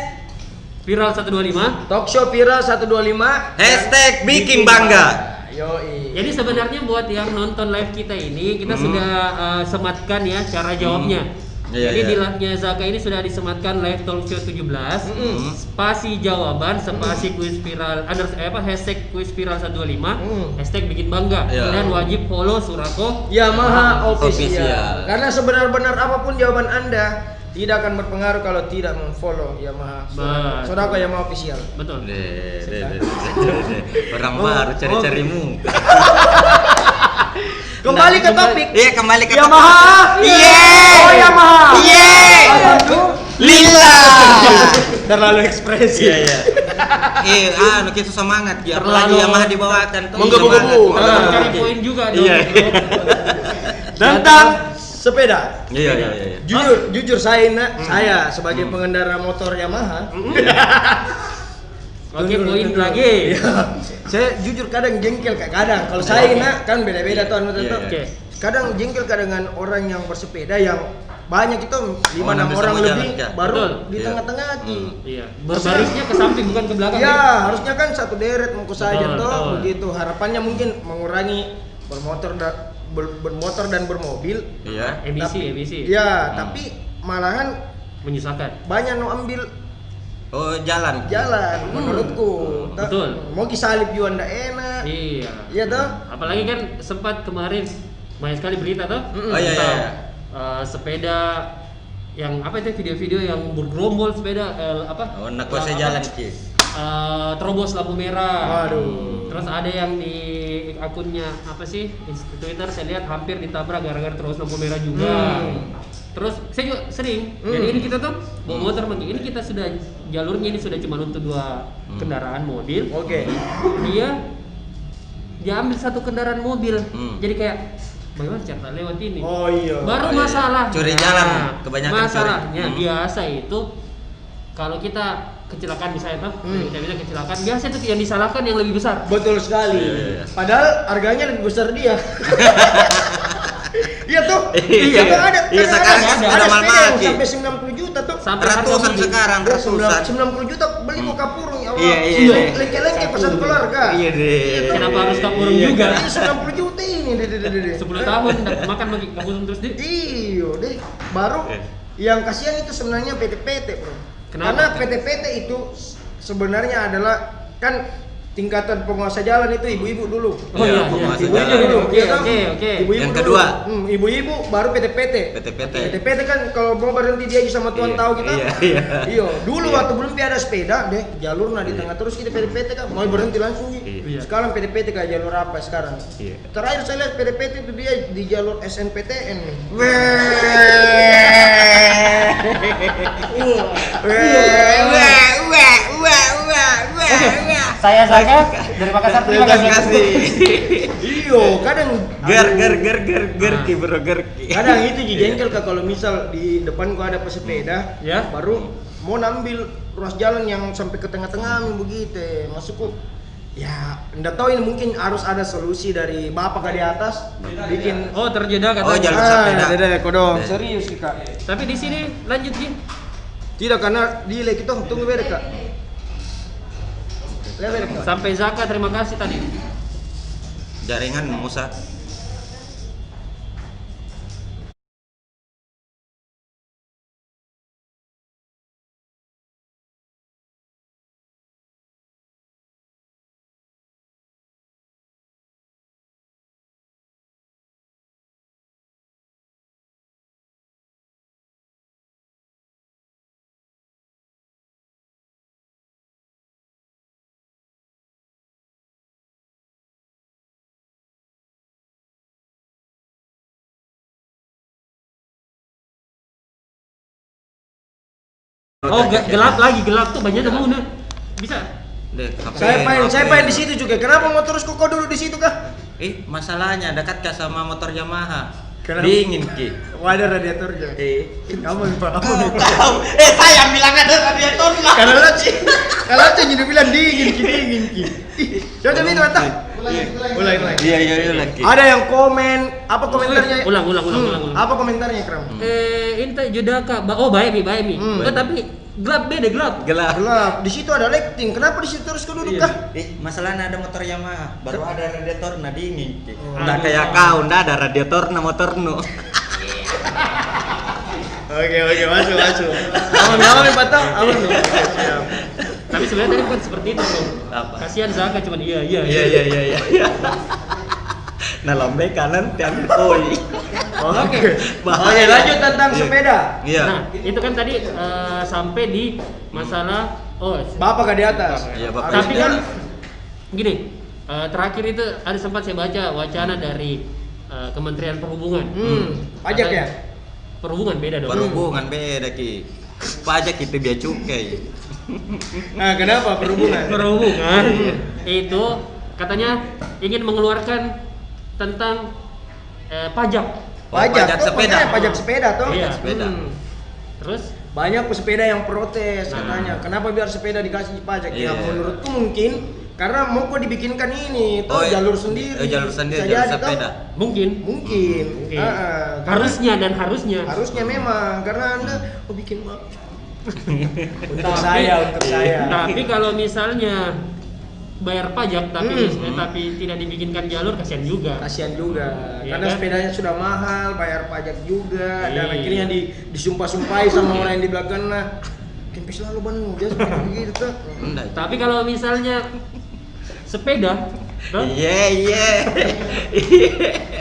Viral 125. Talkshow viral 125. Hashtag bikin bangga. Yoi. Jadi sebenarnya buat yang nonton live kita ini, kita sudah sematkan ya cara jawabnya. Iya, Jadi iya. di live-nya Zaka ini sudah disematkan live talk show 17. Spasi jawaban, spasi kuis viral, hashtag kuis viral 125, hashtag bikin bangga. Iya. Dan wajib follow Surako Yamaha Official. Official. Karena sebenar-benar apapun jawaban Anda tidak akan berpengaruh kalau tidak memfollow Yamaha. Betul. Saudara Yamaha Official. Betul. Orang baru cari-cari muka. Kembali ke topik. Iya, kembali ke Yamaha. Yeay. Oh Yamaha. Yeay. Lillah. Terlalu ekspresi. Iya. Kita semangat ya. Apalagi Terlalu- Yamaha dibawakan tuh. Menggebu-gebu. Semangat. Cari poin juga dong. Iya. Tentang sepeda. Iya. Jujur saya sebagai pengendara motor Yamaha. Oke, poin lagi. Saya jujur kadang jengkel kadang. Kalau saya kan beda-beda tuh Iya. Oke. Kadang jengkel dengan orang yang bersepeda yang banyak itu 5-6 bisa orang mau lebih jalan, Kak. baru Betul. di Iya. tengah-tengah Ki. Iya. Berbarisnya ke samping bukan ke belakang. Ya, harusnya kan satu deret mau saja Betul, toh betul. begitu. Harapannya mungkin mengurangi bermotor dan bermobil. Iya. Emisi. Ya, tapi malahan Menyusahkan. banyak no ambil Oh, jalan. menurutku. Betul. Mau kisalip juga ndak enak. Iya. Iya toh? Apalagi kan sempat kemarin banyak sekali berita tuh. Oh, iya, tentang, iya. Sepeda yang apa itu video-video yang bergerombol sepeda Oh, nak kuasa jalan Ki. terobos lampu merah. Waduh. Terus ada yang di akunnya apa sih Twitter saya lihat hampir ditabrak gara-gara terobos lampu merah juga. Terus saya juga sering. Jadi ini kita tuh bawa motor pergi. Ini kita sudah jalurnya ini sudah cuma untuk 2 kendaraan mobil. Oke. Dia ambil 1 kendaraan mobil. Jadi kayak bagaimana cara lewat ini? Oh iya. Baru Oh, iya. masalah. Curi jalan, kebanyakan Masalahnya curi. biasa itu kalau kita kecelakaan misalnya kita bilang kecelakaan, biasa itu yang disalahkan yang lebih besar. Betul sekali. Iya. Padahal harganya lebih besar dia. Iya tuh. Iya. Kan ada. Iya, kan sekarang ada sudah sepeda yang mahal-mahal, sampai 90 juta tuh. Sampai harga Ratusan mati. sekarang, Ya, ratusan. 90 juta beli kok kapurung ya Allah. Iya. Lengke-lengke pas satu keluarga. Iya deh. Kenapa harus kapurung Iya, juga? Ini 90 juta ini. 10 tahun makan pakai kapurung terus dia. Iya, deh. Baru yang kasihan itu sebenarnya PT-PT, Bro. Kenapa? Karena PT-PT itu sebenarnya adalah kan tingkatan penguasa jalan itu ibu-ibu dulu. Oh iya, penguasa Ibu-ibu jalan. dulu. Oke, Iya kan? oke. Ibu-ibu Yang dulu. kedua? Ibu-ibu baru PT-PT. PT-PT. PT-PT kan kalau mau berhenti dia aja sama Tuhan Iya, tahu kita. iya. Iya, dulu Iya. waktu belum ada sepeda deh, jalur di tengah terus kita PT-PT kan mau berhenti langsung. Iya. Sekarang PT-PT kayak jalur apa sekarang? Iya. Terakhir saya lihat PT-PT itu dia di jalur SNPTN nih. Saya Zaka dari Makassar. Terima kasih. Iyo, kadang Ger ki bro ger ki. kadang itu jengkel Kak kalau misal di depan gua ada pesepeda, Ya. baru mau nambil ruas jalan yang sampai ke tengah-tengah begitu, masukku. Ya, enggak tahu ini mungkin harus ada solusi dari bapak ke di atas bikin Oh, terjeda katanya. Oh, jalur sepeda. Dede, kodong. Dede. Serius sih Kak. Tapi di sini lanjut Ji. Tidak karena delay kita tunggu beda Kak. Lihat beda Kak. Sampai Zaka, terima kasih tadi. Jaringan Musa. Oh, gelap tuh banyak mau nah. Bisa. Deh, Saya pengen di situ juga. Kenapa mau terus kok dulu di situ Kak? Masalahnya dekat kah sama motor Yamaha? Kenapa? Dingin ki. Ada radiatornya. Kamu Pak. Tahu. Saya bilang ada radiator lah. Kalau tuh jadi bilang dingin ki. Coba minum mata. Mulai. Iya lagi. Ada yang komen, apa komentarnya? Ulang. Apa komentarnya Kram? Inte Judaka. Oh, baik mi. Oh, tapi gelap. Gelap. Gelap. Di situ ada lighting. Kenapa di situ terus kau duduk Iya. Kah? Masalahnya ada motor Yamaha, baru ada radiator nah dingin. Oh. Nggak kayak kau, nggak ada radiator nah motor nu. Oke, masuk. Aman nih Batam. Aman tuh. Tapi sebenarnya tadi bukan seperti itu, Bro. Apa? Kasihan Zaka cuman iya. Iya. Nah lombe kanan diambil koi. Oke. Oke, lanjut tentang sepeda. Iya. Nah, itu kan tadi sampai di masalah Bapak gak di atas. Iya, Bapak. tapi kan gini, terakhir itu ada sempat saya baca wacana dari Kementerian Perhubungan. Pajak ya? Perhubungan beda dong. Perhubungan beda ki. Pajak itu biaya cukai. Nah, kenapa perhubungan? Perhubungan itu katanya ingin mengeluarkan tentang pajak. Pajak Pajak tuh, sepeda. makanya pajak sepeda tuh. Iya. Sepeda. Terus Banyak pesepeda yang protes katanya. Kenapa biar sepeda dikasih pajak? Ya Iya. menurutku mungkin karena mau kok dibikinkan ini tuh jalur sendiri. Jalur sendiri, Bisa jalur jadi, sepeda. toh. mungkin Mungkin. harusnya Harusnya memang karena Anda bikin maaf. Untuk Tapi- saya. Tapi kalau misalnya bayar pajak tapi tidak dibikinkan jalur, kasihan juga. Kasihan juga. Iya Karena kan? sepedanya sudah mahal, bayar pajak juga dan Iya. akhirnya disumpah-sumpahi sama orang yang di belakang nah. Kempes lalu ban dia seperti begitu tuh. Enggak. Tapi kalau misalnya sepeda, toh, Iya.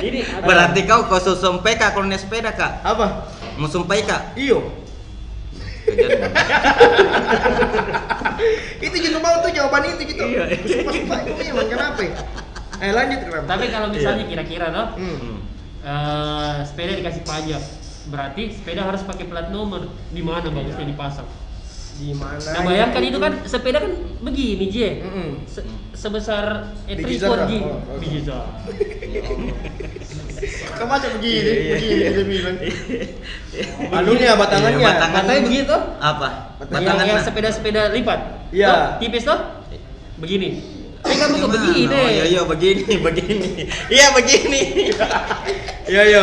ini ada- Berarti kau sumpah kak kalau naik sepeda kak? Apa? Mau sumpah kak? Iyo. Itu gitu mau tuh jawaban itu gitu. Iya. Sumpah itu memang kenapa? Lanjut Ram. Tapi kalau misalnya kira-kira toh, Hmm. sepeda dikasih pajak, berarti sepeda harus pakai plat nomor. Di mana bagusnya dipasang? Di mana? Nah bayangkan itu kan sepeda kan begini Je, sebesar Biji tripod Zara. Ji. Oh, Biji Zara. Kamu macam begini, begini dia bilang. Anunya batangannya. Iya, batangan. Katanya begitu. Apa? Yang sepeda-sepeda lipat. Iya. Tuh, tipis tuh. Begini. Kamu kok begini? Oh, iya begini. Iya begini. Iya.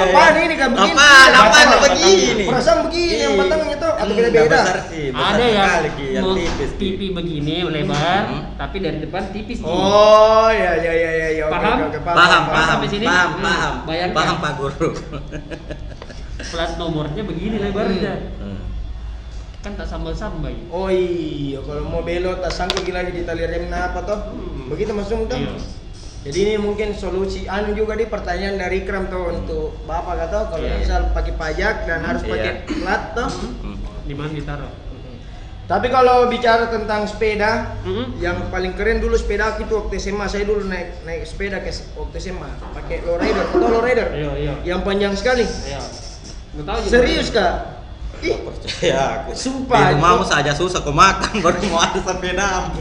Apaan ini kan begini? Apaan Batang, begini? Perasaan begini yang batangannya tuh atau Nggak beda-beda? besar sih, besar Ada yang sekali, Ki, yang mau tipis. Ki. pipi begini lebar, tapi dari depan tipis Ji. Oh, iya. Oke, Paham? oke, Paham. Sampai sini? Paham. Bayangkan. Paham Pak Guru. Plat nomornya begini lebarnya. Kan tak sambal-sambal. Oh iya, kalau mau belok tak sangkut lagi di tali rem apa toh? Begitu masuk tuh. Iya. Jadi ini mungkin solusi anu juga di pertanyaan dari Ikram tuh untuk Bapak kata kalau Iya. misal pakai pajak dan harus Iya. pakai plat toh. Di mana ditaruh? Tapi kalau bicara tentang sepeda, Mhm. yang paling keren dulu sepeda aku itu waktu SMA. Saya dulu naik sepeda ke waktu SMA pakai lowrider, atau lowrider. Iya. Yang panjang sekali. Iya. Nggak tahu juga. Serius Kak? Ih, Percaya aku. Sumpah, Di rumahmu itu- saja susah kau makan baru mau ada sepedamu.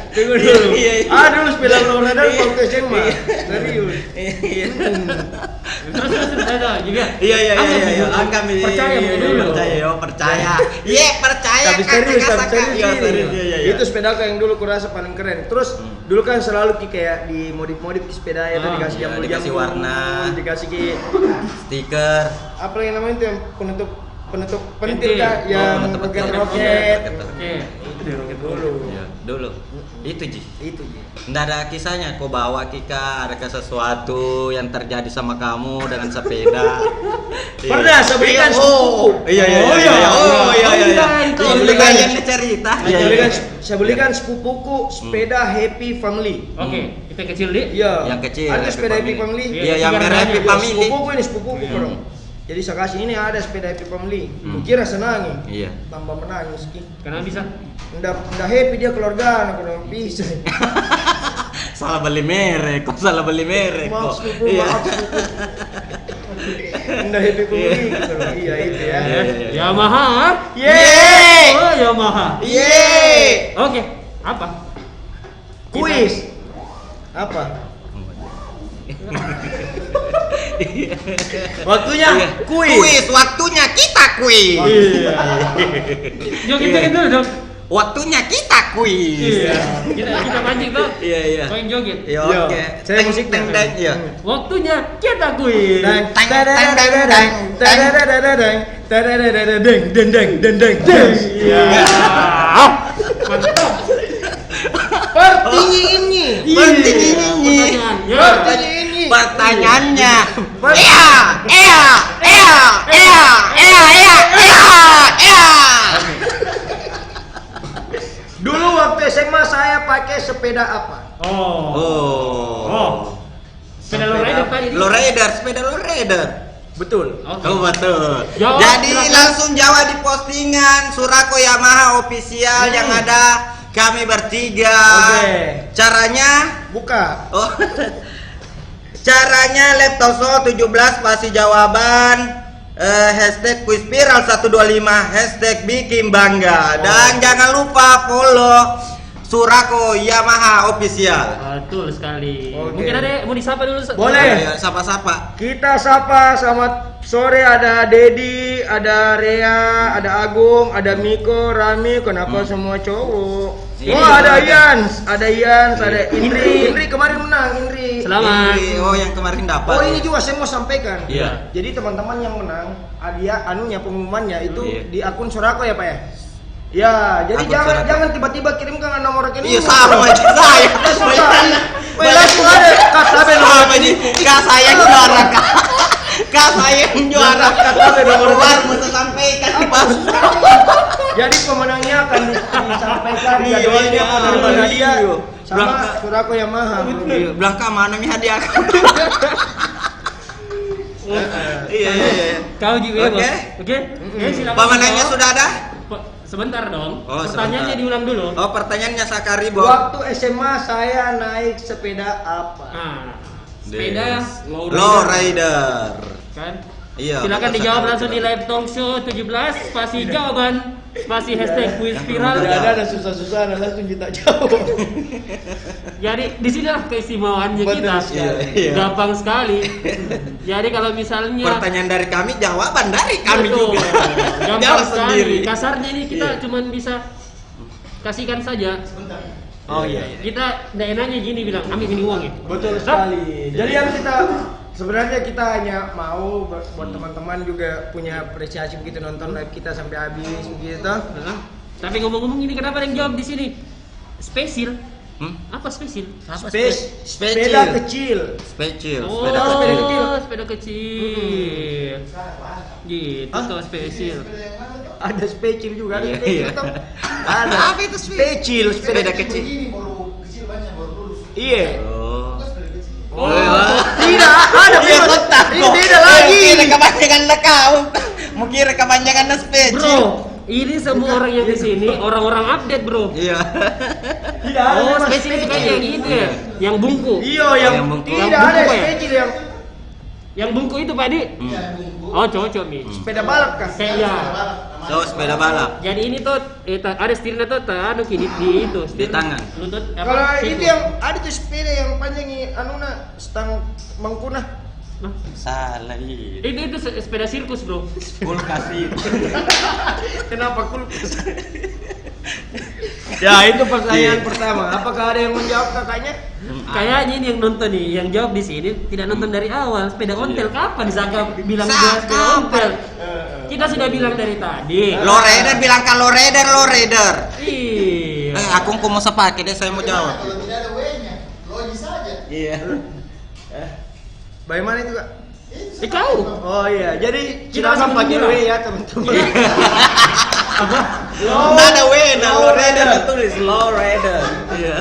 tunggu dulu. Iya. Dulu sepeda lowrider waktu SMA. Serius. Terus ada juga. Iya. Anggap dulu. Percaya dulu. Percaya. Percaya. Tapi serius, Iya, serius. ini. Iya. Itu sepeda aku yang dulu kurasa paling keren. Terus dulu kan selalu kayak di modif sepeda itu dikasih iya, jamur, dikasih warna. dikasih ki Stiker. apa yang namanya itu yang penutup Pentil. pentil kak yang penutup pakai pentil. roket. Oke. Itu roket Dulu. Iya, dulu. Itu Ji. Itu Ji. Nggak ada kisahnya, kau bawa Kika, adakah sesuatu yang terjadi sama kamu dengan sepeda? Pernah saya belikan sepupu. Iya. Itu. Saya belikan yang cerita. Saya belikan sepupuku sepeda Happy Family. Oke, itu yang kecil di. Iya. Yang kecil, Ada Happy sepeda Happy Family. Family. Iya, yang Tiga merah Happy rangkaian. Family. Sepupuku Iya. dong. Jadi saya kasih ini ada sepeda Happy Family. Kukira senang. Iya. Tambah menangis Ki. Kenapa bisa? Nggak happy dia keluarga, aku bisa. Salah beli merek, kok salah beli merek Maaf kok. sepupu, Iya. maaf sepupu. Nggak happy family gitu. Iya itu ya. Iya. Yamaha. Yeay. Oh, Yamaha. Yeay. Oke, apa? Kuis. Apa? Waktunya Iya. kuis. Waktunya kita kuis. Iya. Joget dulu dong. Waktunya kita kuis. Iya. Kita mancing tuh. Iya. Main joget. Iya, Iya. oke. Saya musik teng teng iya. Waktunya kita kuis. Dang Tang, dang tang, dang tang, dang tang, dang. Iya. Mantap. Pertinyi ini. Pertanyaannya. Pertanyaannya. Dulu waktu SMA saya pakai sepeda apa? Oh. Sepeda lowrider tadi. Sepeda lowrider. Betul. Oke. Oh betul. Jawab, Jadi silakan. langsung jawab di postingan Surako Yamaha official yang ada kami bertiga. Oke. Caranya Buka. oh. Caranya Leptoso 17 pasti jawaban hashtag kuis viral 125 hashtag bikin bangga dan jangan lupa follow Surako Yamaha official. Betul sekali. Oke. Mungkin ada mau disapa dulu. Boleh. Ayo, sapa-sapa. Kita sapa selamat sore, ada Dedi, ada Rea, ada Agung, ada Miko, Rami, kenapa semua cowok? Iya. Oh ada Yans, ada Indri. Indri kemarin menang, Indri. Selamat. Oh yang kemarin dapat. Oh ini juga saya mau sampaikan. Iya. Jadi teman-teman yang menang, dia anunya pengumumannya itu Iya. di akun Surako ya Pak ya? Ya, jadi Akun Surako. jangan tiba-tiba kirimkan nomor rekening. Iya sama aja saya. Langsung ada KTP nomor Sama ini. Kak saya yang juara kak. Kak saya yang juara. KTP nomor Baru mau saya sampaikan di pas. Jadi pemenangnya akan disampaikan Iya, jadwalnya iya, penerima iya. dia sama Berangkat. Surako Yamaha. Belakang mana nih hadiah? Iya. Kau juga Oke. Oke. Silakan. Pemenangnya Jawab. sudah ada? Sebentar dong. Oh, Pertanyaannya sebentar. diulang dulu. Oh pertanyaannya Sakari Bob. Waktu SMA saya naik sepeda apa? Nah, sepeda Low rider. kan? Iya, Silakan betul dijawab sekali, langsung di betul. live talk show 17 spasi jawaban spasi hashtag kuis viral. Tidak ada susah-susah, langsung kita jawab. Jadi disinilah keistimewaannya Betul kita. sekali. Iya. Gampang sekali. Jadi kalau misalnya Pertanyaan dari kami, jawaban dari kami Betul. juga. Gampang Jawab sekali. sendiri. Kasarnya ini kita Iya. cuman bisa kasihkan saja. Oh iya. Kita daerahnya gini bilang, ambil ini uang ya. Betul sekali. Jadi yang kita sebenarnya kita hanya mau buat teman-teman juga punya apresiasi begitu nonton live kita sampai habis begitu. Tapi ngomong-ngomong ini kenapa yang jawab di sini? Spesial. Hmm? Apa spesial? Sepeda kecil. Spesial. Oh, Sepeda kecil. sepeda kecil. Gitu tuh spesial. Ada spesial juga, ada Iya, spesial iya. toh. Ada. Apa itu spesial? Sepeda kecil. Iya. Oh. Tidak ada. Iya, kotak. Tidak lagi. Kira kepanjangan kau. Mau kira kepanjangan spesial. Bro, ini semua orang yang di sini orang-orang update, Bro. Iya. Tidak ada. Oh, memang spesial itu kayak yang itu ya, yang bungku. Iya, yang Yang bungku. tidak Yang ada bungku ya? spesial yang Yang bungku itu, Pak Di. Oh, cocok nih. sepeda balap kah? Kayak ya. So, sepeda balap. Jadi ini tuh ada setirnya tuh anu di itu, setir tangan. Lutut apa? Kalau siku. itu yang ada tuh sepeda yang panjangnya anuna stang mangkuna. Hah? Salah ini. Itu sepeda sirkus, Bro. Kulkas itu. Kenapa kulkas? Ya, itu pertanyaan pertama. Apakah ada yang menjawab kakaknya? Kayaknya ini yang nonton nih, yang jawab di sini tidak nonton dari awal. Sepeda ontel kapan Saka bilang dia sepeda ontel? Kita sudah bilang dari tadi. Low rider bilang kalau rider, low rider. Iya. Aku mau sepakai deh, saya mau jawab. Kalau tidak ada W-nya, logis saja. Iya. Bagaimana itu, Kak? Kau. Oh iya, jadi Kita silakan masih pakai mengira. W ya, teman-teman. Apa? Nggak ada W, nah Low low rider rider. tulis low rider. Iya.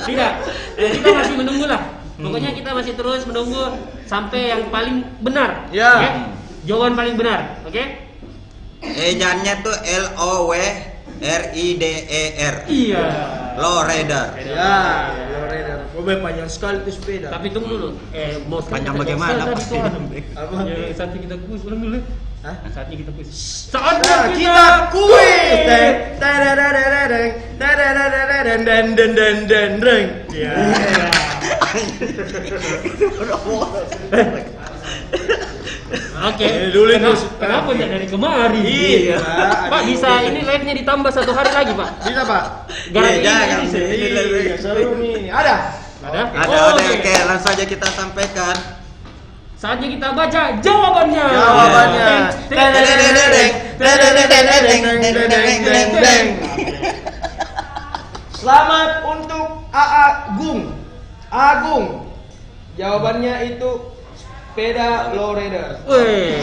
Tidak. Kita masih menunggu lah. Pokoknya kita masih terus menunggu sampai yang paling benar. Ya. Oke? Jawaban paling benar, oke? Ejaannya tuh L O W R I D E R. Iya. Low rider. Ya, low rider. Oh, panjang sekali itu sepeda. Tapi tunggu dulu. Mau Panjang kita bagaimana, tadi Pak? tuh, anu. Apa? Ya, saatnya kita kuis ulang dulu. Hah? Saatnya kita kuis. Nah, Saatnya kita kuis. Den. Ya. Oke. Dulu itu. Kenapa tidak dari kemarin? Iya. Pak bisa ini live-nya ditambah 1 hari lagi, Pak. Bisa, Pak? Gara Iya, jangan. ini. Iya, seru nih. Ada? Ada? Ada, Oh, oke, langsung aja kita sampaikan. Saatnya kita baca jawabannya. Jawabannya. Selamat untuk Agung. Jawabannya itu sepeda low rider. Wih,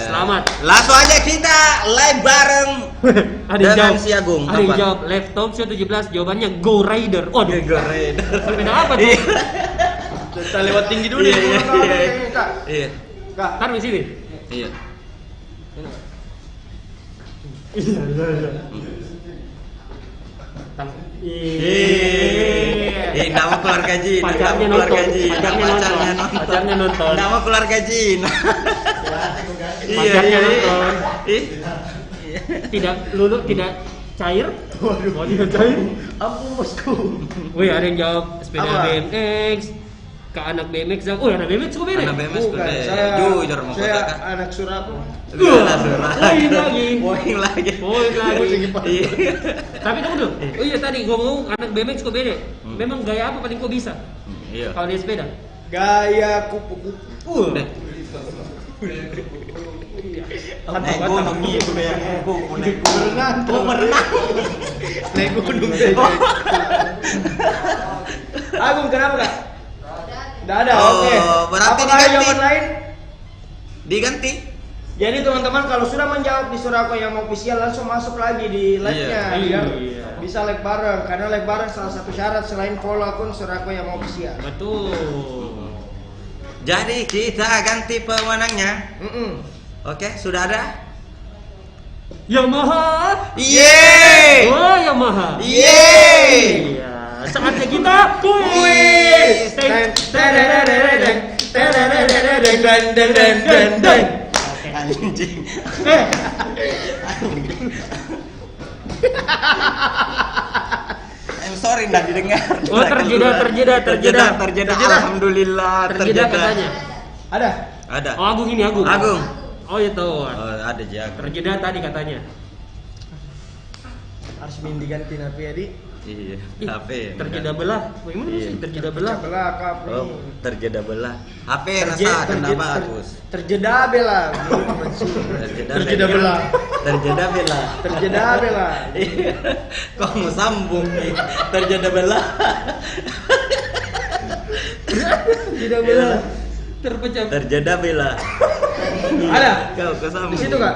selamat. Langsung aja kita live bareng Ada yang dengan jawab. si Agung. Ada yang Apa? jawab live talk show 17 jawabannya Go Rider. Oh, Go Rider. sepeda apa tuh? Kita lewat tinggi dulu Iya, nih. iya, iya. Kak. Iya. Kak. Taruh di sini. Iya. Iya. Nama keluarga Jin. Pacarnya Nama keluarga nonton. Jin. Pacarnya nonton. Pacarnya nonton. Nama keluarga Jin. Pacarnya nonton. Ih. Tidak lulu, tidak cair. Waduh, tidak cair. Ampun bosku. Wih, ada yang jawab sepeda Apa? BMX. Ke anak BMX. Oh, anak BMX kok beda? Anak BMX Bukan, gede. saya Jujur mau saya katakan. anak Suraku. Poin lagi. Poin lagi. Poin lagi. Iya. Tapi tunggu dulu. Oh iya tadi ngomong anak BMX kok beda. Memang gaya apa paling kok bisa? Iya. Kalau dia sepeda. Gaya kupu-kupu. Naik gunung nih, gue yang gunung. Naik Berenang. Oh, berenang. Naik gunung deh. Agung kenapa, Kak? Tidak ada, Oh, oke. berarti Apakah ada diganti? jawaban lain? Diganti. Jadi teman-teman kalau sudah menjawab di Surako yang official langsung masuk lagi di live-nya Iya. biar Iya. bisa live bareng karena live bareng salah satu syarat selain follow akun Surako yang official. Betul. Jadi kita ganti pemenangnya. Oke, sudah ada? Yamaha. Yeay! Oh, Yamaha. Yeay! Iya. Saatnya kita kuis. Teng, teng, teng, teng, teng, Anjing. I'm sorry nggak didengar. Oh, terjeda. Alhamdulillah Terjeda katanya. Ada? Ada. Oh, Agung ini Agung. Agung. Oh, itu. Oh, ada Jak. Terjeda tadi katanya. Harus diganti napi ya, Di. Iya. Ih, HP. terjeda belah. Bagaimana Iya. sih terjeda belah? Belah kap Oh, nih. terjeda belah. HP rasa kena bagus. Terjeda bela. Terjeda belah. Terjeda belah. Terjeda bela. Iya. Kok mau sambung nih? Terjeda belah. Terjeda belah. Terpecah. Terjeda belah. Ada? Kau kesambung. Di situ Kak?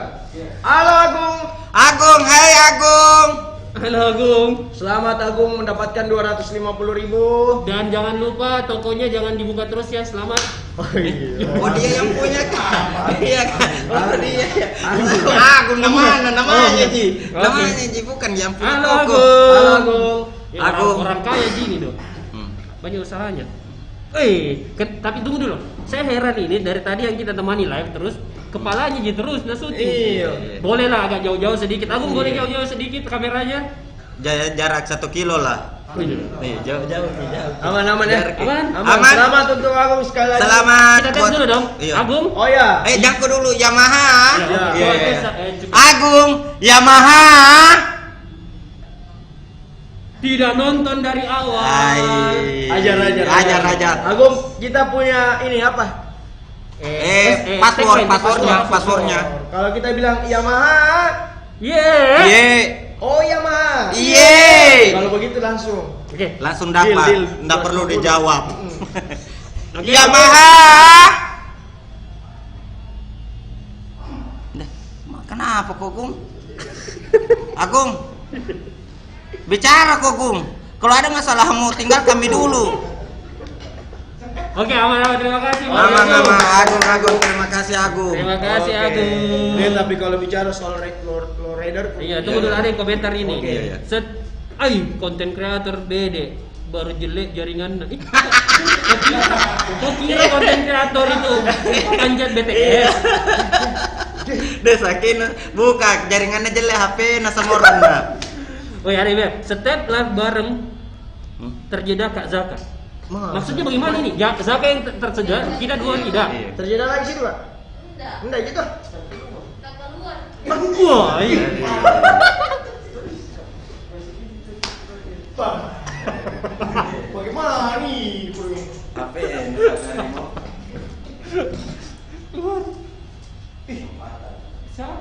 Halo Agung. Agung, hai Agung. Halo Agung. Selamat Agung mendapatkan 250.000. Dan jangan lupa tokonya jangan dibuka terus ya. Selamat. Oh iya. Oh dia yang punya kan? Iya kan? Oh dia. Agung. Agung namanya Ji. Oke. Namanya Ji bukan yang punya Halo toko. Agung. Halo Agung. Ya, Agung. orang kaya Ji ini tuh. Hmm. Banyak usahanya. Tapi tunggu dulu. Saya heran ini dari tadi yang kita temani live terus kepalanya Ji terus nasuti. Iya. Boleh lah agak jauh-jauh sedikit. Agung boleh jauh-jauh sedikit kameranya. Jarak 1 kilo lah. Oh, iya. Nih jauh-jauh nih jauh. Aman ya. Jarak- Aman. Aman. Selamat untuk Agung sekali lagi. Selamat. Kita tes buat- dulu dong. Iya. Agung. Oh ya. Jangku dulu Yamaha. Ya, Iya. coba tes, cukup. Agung Yamaha. Tidak nonton dari awal. Ajar. Agung, kita punya ini apa? Passwordnya. Kalau kita bilang Yamaha, Yeah. Ye. oh Yamaha. Ye. Kalau begitu langsung. Oke. Langsung dapat. Deal. Nggak perlu dijawab. Oke. Yamaha. Dah, kenapa kok Gung? Agung. Bicara kok Gung. Kalau ada masalahmu tinggal kami dulu. Oke, aman. Terima kasih. Mas Aman, Agung. Agung. Terima kasih Agung. Terima kasih Oke. Agung. Tapi kalau bicara soal low rider, Iya, tunggu dulu ada yang komentar ini. Oke. Iya. Set, konten kreator Dede baru jelek jaringan. Kok kira konten kreator itu panjat BTS? Desakin buka jaringannya jelek HP sama orang nah. Oh ya, Rebe, setiap live bareng terjeda Kak Zaka. Maksudnya bagaimana ini? Ya, Zaka yang tersegar, kita dua tidak. Iya. terjadi lagi sih Pak? Enggak gitu. Wah, iya. Bagaimana nih? HP Siapa?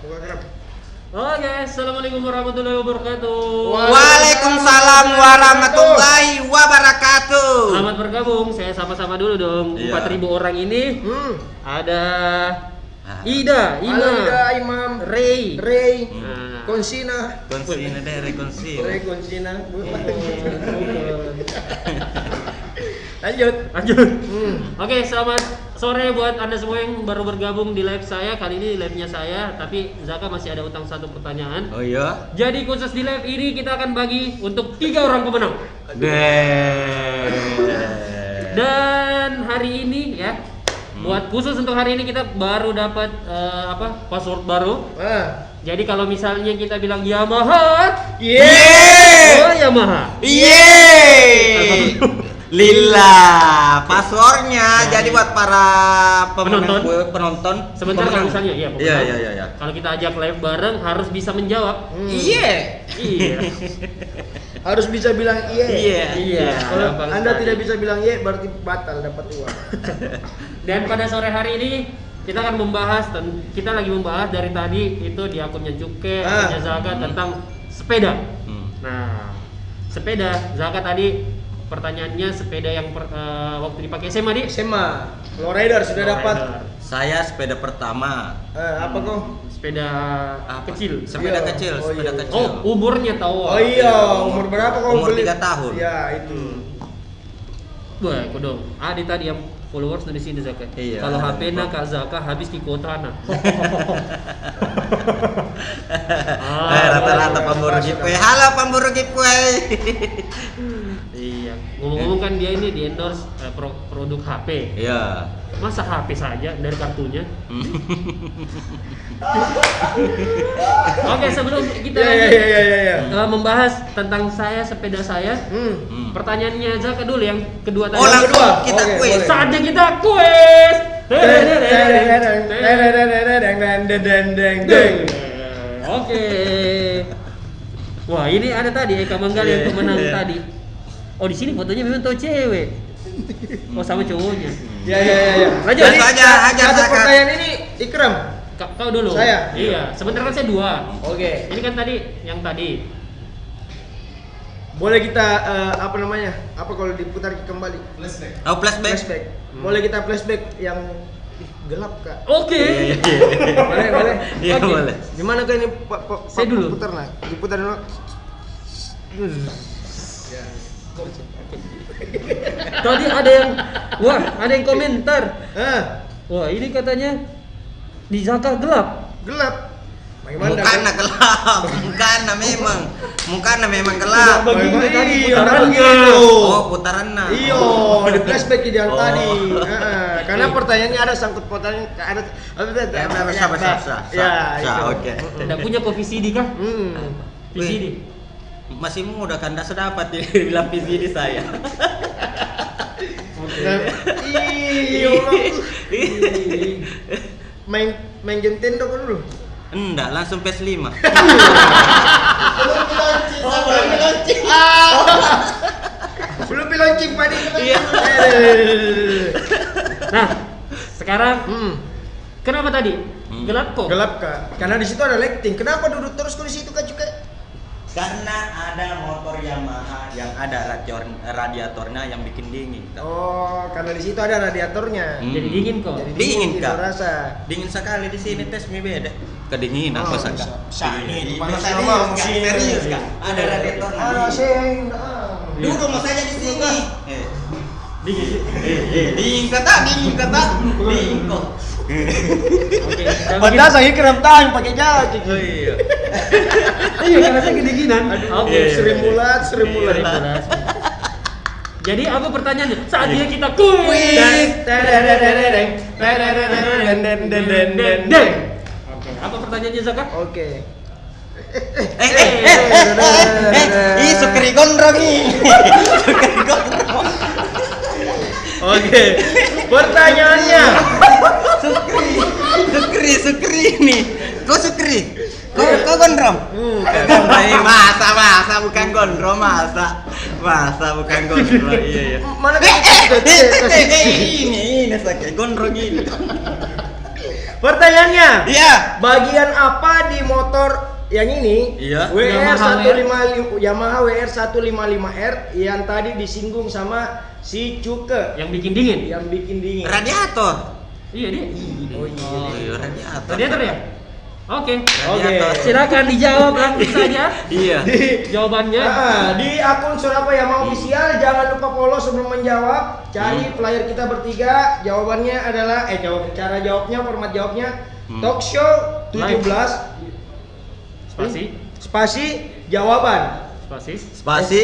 Buka kerap. Oke, assalamualaikum warahmatullahi wabarakatuh. Waalaikumsalam warahmatullahi wabarakatuh. Selamat bergabung. Saya sama-sama dulu dong. Iya. 4.000 orang ini. Ada Ida, Imam, Ray. Nah. Konsina. Konsina deh, rekonsina. Ray Konsina. Lanjut. Oke, selamat sore buat Anda semua yang baru bergabung di live saya. Kali ini live-nya saya, tapi Zaka masih ada utang satu pertanyaan. Oh iya. Jadi khusus di live ini kita akan bagi untuk 3 orang pemenang. Dan hari ini ya, buat khusus untuk hari ini kita baru dapat password baru. Jadi kalau misalnya kita bilang Yamaha, oh Yamaha. Lila, passwordnya jadi buat para penonton. Sebentar kalau misalnya, iya. Iya. Kalau kita ajak live bareng harus bisa menjawab. Iya. Harus bisa bilang iya. Iya. Kalau gampang Anda sekali. tidak bisa bilang iya berarti batal dapat uang. Dan pada sore hari ini kita akan membahas, kita lagi membahas dari tadi itu di akunnya Cuke, akunnya Zaka tentang sepeda. Nah, sepeda Zaka tadi pertanyaannya sepeda yang waktu dipakai SMA di SMA, lowrider sudah dapat. Saya sepeda pertama. Apa kok? Sepeda kecil. Sepeda Iya. kecil, Oh, sepeda iya. kecil. Oh, umurnya tahu. Oh iya, umur berapa kau Umur beli? 3 tahun. Ya itu. Wah, kodong. Ada tadi yang followers dari sini Zaka. Iya. Kalau HP na Kak Zaka habis di kota na. Rata-rata pemburu giveaway. Halo pemburu giveaway. Iya. Ngomong-ngomong kan dia ini di endorse produk HP. Iya. Masa HP saja dari kartunya? Oke, sebelum kita membahas tentang sepeda saya, pertanyaannya Zaka dulu yang kedua tadi. Oh, langsung kita Oke, kuis. boleh. Saatnya kita kuis. Oke. Wah, ini ada tadi Eka Manggal yang pemenang tadi. Oh, di sini fotonya memang tuh cewek. Oh, sama cowoknya. Ya. Lanjut. Jadi aja, satu Zaka. pertanyaan ini Ikram. Kau dulu. Saya? Iya, sebentar kan saya 2. Oke. Ini kan tadi yang tadi. Boleh kita apa namanya? Apa kalau diputar kembali? Flashback. Oh, flashback. Flashback. Boleh kita flashback yang gelap kak? Oke. Boleh. Iya, Oke. boleh. Gimana kak ini? Saya dulu. Putar lah. Diputar dulu. Tadi ada yang komentar. Wah, ini katanya di Zaka gelap. Gelap. Bagaimana? Mukanya gelap. Mukanya memang gelap. Begini tadi Iya, putarannya. begitu. Oh, putarannya. Iyo, di flashback yang Oh. tadi. Karena pertanyaannya ada sangkut pautnya ada. Ya, itu. Oke. Tidak punya kok VCD kah? VCD. Masih muda kan, tidak sedapat dibilang VCD saya. Iyo, main Nintendo kan dulu. Enggak, langsung PS5. Belum launching Pak. Iya. Nah, sekarang kenapa tadi? Gelap kok. Gelap kak. Karena di situ ada lighting. Kenapa duduk terus di situ kak juga? Karena ada motor Yamaha yang ada radiatornya yang bikin dingin. Kak. Oh, karena di situ ada radiatornya. Jadi dingin kok. Jadi Dingin, tidak Kak. rasa. Dingin sekali di sini, tes mi beda. Kedinginan Oh, kosan Kak. ini panas Serius, sama Kak. musim. Serius Kak. Ada radiatornya. Duduk mas saja di sini. Dingin kata. Dingin kok. Oke. Padahal saya kena tahan pakai jaket. Oh iya. Iya, karena saya kedinginan. Oke. Iya. Seri mulat. Jadi apa pertanyaannya? Saatnya kita kuis. Oke. Apa pertanyaannya Zaka? Oke. Ih, sukri gondrong ih. Sukri gondrong. Oke. Pertanyaannya. Sukri nih. Kau sukri. Kau gondrong. Masa bukan gondrong, masa bukan gondrong. Iya. Mana Ini sakit gondrong ini. Pertanyaannya. Iya. Bagian apa di motor yang ini? Iya. Yamaha WR155R yang tadi disinggung sama si Cuke. Yang bikin dingin. Yang bikin dingin. Radiator. Iya dia. Oh iya. Oh iya, radiator. Radiator ya? Oke. Radiator. Silakan dijawab langsung saja. Iya. Jawabannya. Di akun Surabaya Yamaha Official jangan lupa follow sebelum menjawab. Cari player kita bertiga. Jawabannya adalah cara jawabnya, format jawabnya Talkshow 17 spasi jawaban. Spasi.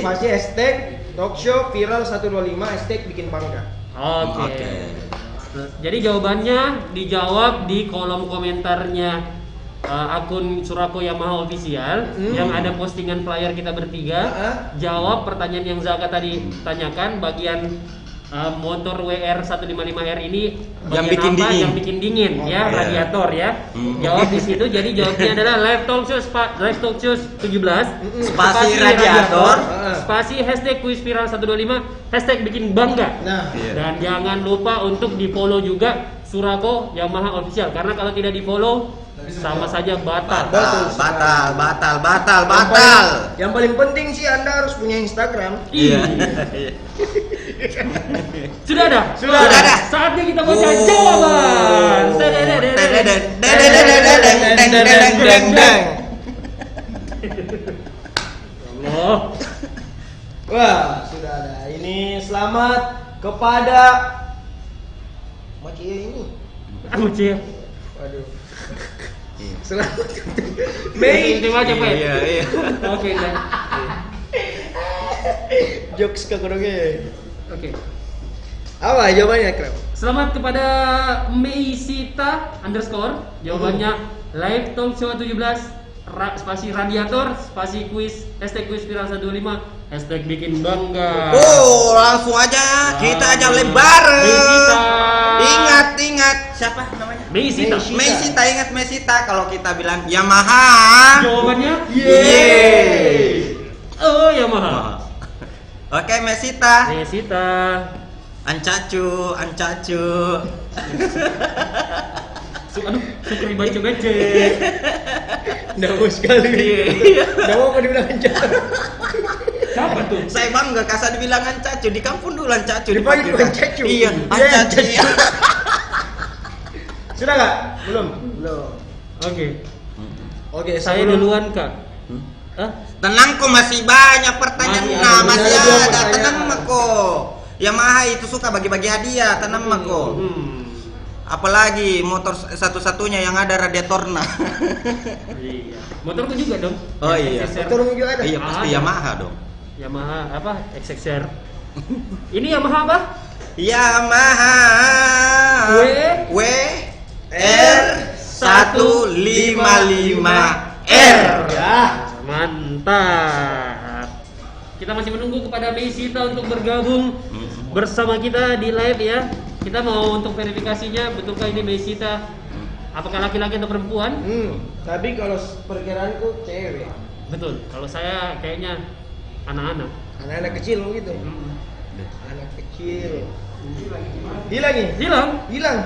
Spasi hashtag Talkshow viral 125 hashtag bikin bangga. Oke. Jadi jawabannya dijawab di kolom komentarnya akun Surako Yamaha Official yang ada postingan player kita bertiga. Jawab pertanyaan yang Zaka tadi tanyakan, bagian motor WR155R ini Yang bagian bikin apa dingin. yang bikin dingin ya, radiator ya. Jawab di situ. Jadi jawabnya adalah Live Talk Show 17 Spasi radiator. spasi hashtag kuis viral 125 hashtag bikin bangga. Nah, Iya. Dan jangan lupa untuk di follow juga Surako Yamaha Official, karena kalau tidak di follow sama saja batal. Batal. Yang paling penting sih Anda harus punya Instagram. Iya. Sudah ada? Sudah ada. Saatnya kita baca jawaban. Allah. Wah, sudah ada. Ini selamat kepada Macia ini. Aku cia. Waduh. Selamat Mei. Mei. Terima kasih, Pak. Iya. Oke, Dan. Jokes ke kurangnya. Oke. Apa jawabannya, Krem? Selamat kepada Meisita _ jawabannya Live Talk Show 17 spasi radiator spasi kuis hashtag kuis viral 125 hashtag bikin bangga. Oh, langsung aja kita aja lebar. Meisita. Ingat siapa namanya? Meisita. Meisita, ingat Meisita kalau kita bilang Yamaha. Jawabannya Yeay. Oh, Yamaha. Oke, Meisita. Meisita. Ancacu. Aduh, suka dibaca-baca. Dawa sekali. Iya. Dawa apa dibilang ancacu? Siapa tuh? Saya bangga kasar dibilang Ancacu, di kampung dulu Ancacu Dipanggil dipanggil. Ancacu. Iya, Iya, Ancacu. Sudah nggak? Belum. Oke, Saya sebelum- duluan, Kak. Hah? Tenang kok, masih banyak pertanyaan. Masih Nah, ada. masih Ada dua ada. pertanyaan. Tenang mako. Yamaha itu suka bagi-bagi hadiah, tenang mako. Apalagi motor satu-satunya yang ada radiatornya. Iya. Motorku juga dong. Oh iya. XXR. Motor juga ada. Iya, pasti Ada. Yamaha dong. Yamaha apa? XXR. Ini Yamaha apa? Yamaha W WR155R. Ya. Mantap. Kita masih menunggu kepada Meisita untuk bergabung bersama kita di live ya. Kita mau untuk verifikasinya, betulkah ini Meisita? Apakah laki-laki atau perempuan? Tapi kalau perkiraanku cewek. Betul. Kalau saya kayaknya anak-anak. Anak-anak kecil gitu. Anak kecil. Hilang nih. Hilang.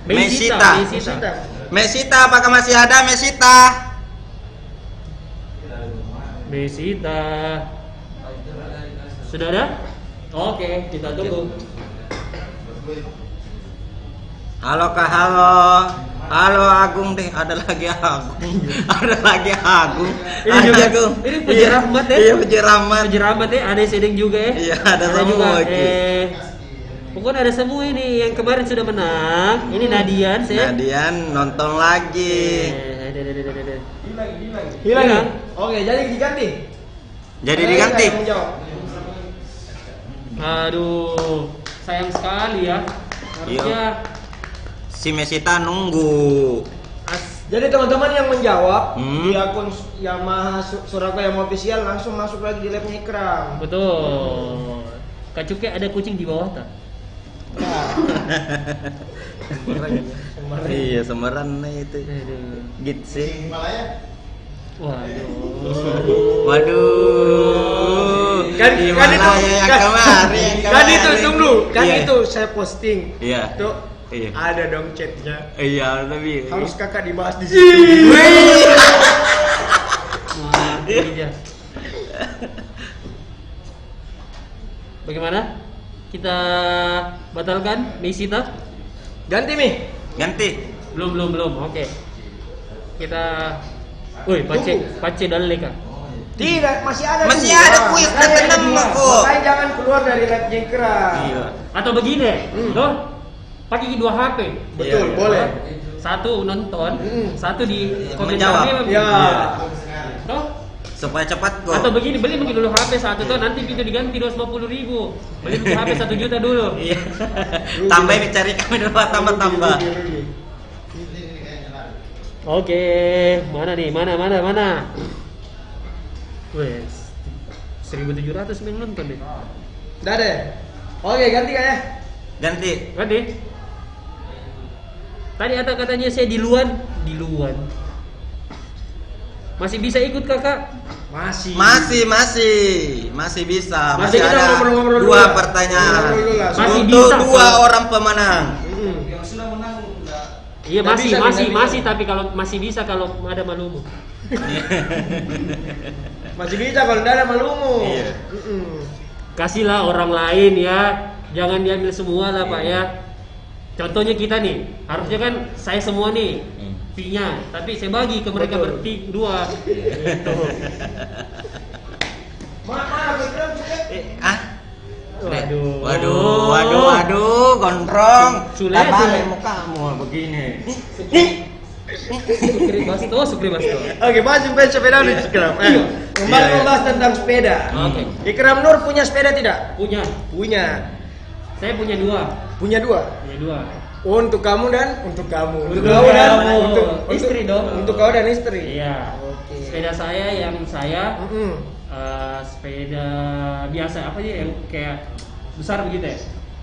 Meisita. Meisita. Mesita, apakah masih ada Mesita? Meisita. Sudah ada? Oke, kita tunggu. Halo Kak, halo Agung deh, ada lagi Agung. Ini juga Agung. Ini Puji Rahmat ya? Iya, Puji Rahmat. Puji Rahmat ya, ada Sedeng juga ya. Iya, ada semua juga. lagi. Pokoknya ada semua ini yang kemarin sudah menang. Ini Nadian ya. Nadian nonton lagi. Hilang. Oke, jadi diganti. Jadi diganti. Saya yang menjawab. Aduh, sayang sekali ya. Harusnya Si Mesita nunggu. Jadi teman-teman yang menjawab Hmm. di akun Yamaha Surabaya Yamaha Official langsung masuk lagi di live-nya Ikram. betul. Kak Cuke ada kucing di bawah tak? Iya, semeran itu. Aduh. Gitu sih. Himalaya. Waduh. Kan Himalaya yang kemarin. Kan itu tunggu. Kan Iya. itu saya posting. Iya. Tuh Iya. Ada dong chatnya. Iya, tapi Harus kakak dibahas di situ. Nah, ini dia. Bagaimana? Kita batalkan Mesita? Ganti Mi. ganti. Belum. Oke. Kita woi, pace dan leka. Tidak, masih ada. Masih dua. ada kuis, Makanya kata dua. nama kok. Makanya jangan keluar dari lab Jengkera. Iya. Atau begini, toh pakai 2 HP. Betul, Iya. boleh. Satu nonton, satu di Menjawab. komentar. Ya. Toh? Supaya cepat kok. Atau begini, beli mungkin dulu HP satu tuh, nanti pintu diganti 250.000. Beli HP 1 juta dulu. Iya. Tambah cari kami dulu tambah. Oke, mana nih? Mana? Wes, 1.700 main nonton deh. Udah deh. Oke, ganti ya. Ganti. Tadi katanya saya di luar. Masih bisa ikut kakak? Masih bisa. Masih Masih kita ada ngobrol-ngobrol dulu 2 lah. pertanyaan. Ngobrol dulu lah. Masih Untuk bisa, 2 Pak. orang pemenang. Yang sudah menang enggak? Iya Nggak bisa, nggak bisa. masih tapi kalau masih bisa kalau ada malumu. Masih bisa kalau enggak ada malumu. Iya. Kasihlah orang lain ya, jangan diambil semua lah Pak ya. Contohnya kita nih, harusnya kan saya semua nih fee-nya, tapi saya bagi ke mereka Betul. berdua. Gitu. Mana Vikram juga? Waduh, gondrong. Sule. Tak balik mukamu begini. Sukri Basto. Oke, bahas sepeda nih Ikram. Kembali Iya. membahas tentang sepeda. Oke. Ikram Nur punya sepeda tidak? Punya. Saya Saya punya 2. punya 2. Punya 2. Untuk kamu dan untuk kamu. Untuk kau dan kamu. untuk Istri dong. Untuk kau dan istri. Iya. Oke. Sepeda saya yang saya Mm-mm. sepeda biasa apa sih yang kayak besar begitu ya?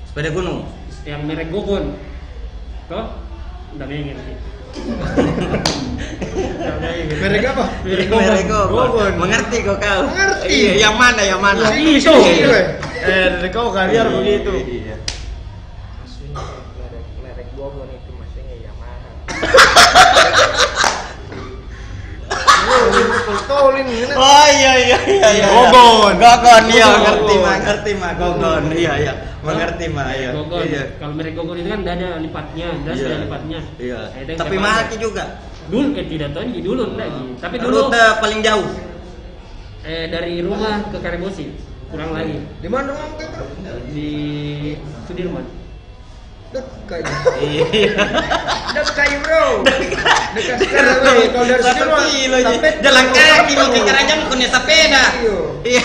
Sepeda gunung. Yang merek Gogon. Toh? Enggak pengen sih. Merek apa? Merek Merek Gogon. Gogon. Mengerti kok kau? Mengerti. Iya, yang mana? Itu. Dari kau kalian begitu. Iya. Maksudnya merek Gogon itu maksudnya Yamaha. Tolin ini. Oh iya. Gogon. Gogon, iya Gogon. ngerti mah Gogon. Iya. Mengerti mah, iya. Gogon. Iya. Kalau merek Gogon itu kan enggak ada lipatnya, jelas Iya. ada lipatnya. Iya. Nah, itu yang Tapi saya mahal pakai. juga. Dulu tidak tahu ini dulu lagi. Tapi dulu Rute paling jauh. dari rumah ke Karebosi kurang lagi Di mana rumah kau? di Sudirman. Dekat. Iya. Dekat bro. Dekat sekarang bro. Kalau dari sini mah kilo sampai jalan kaki mau ke Karang. Karanja mau ke sepeda. Iya.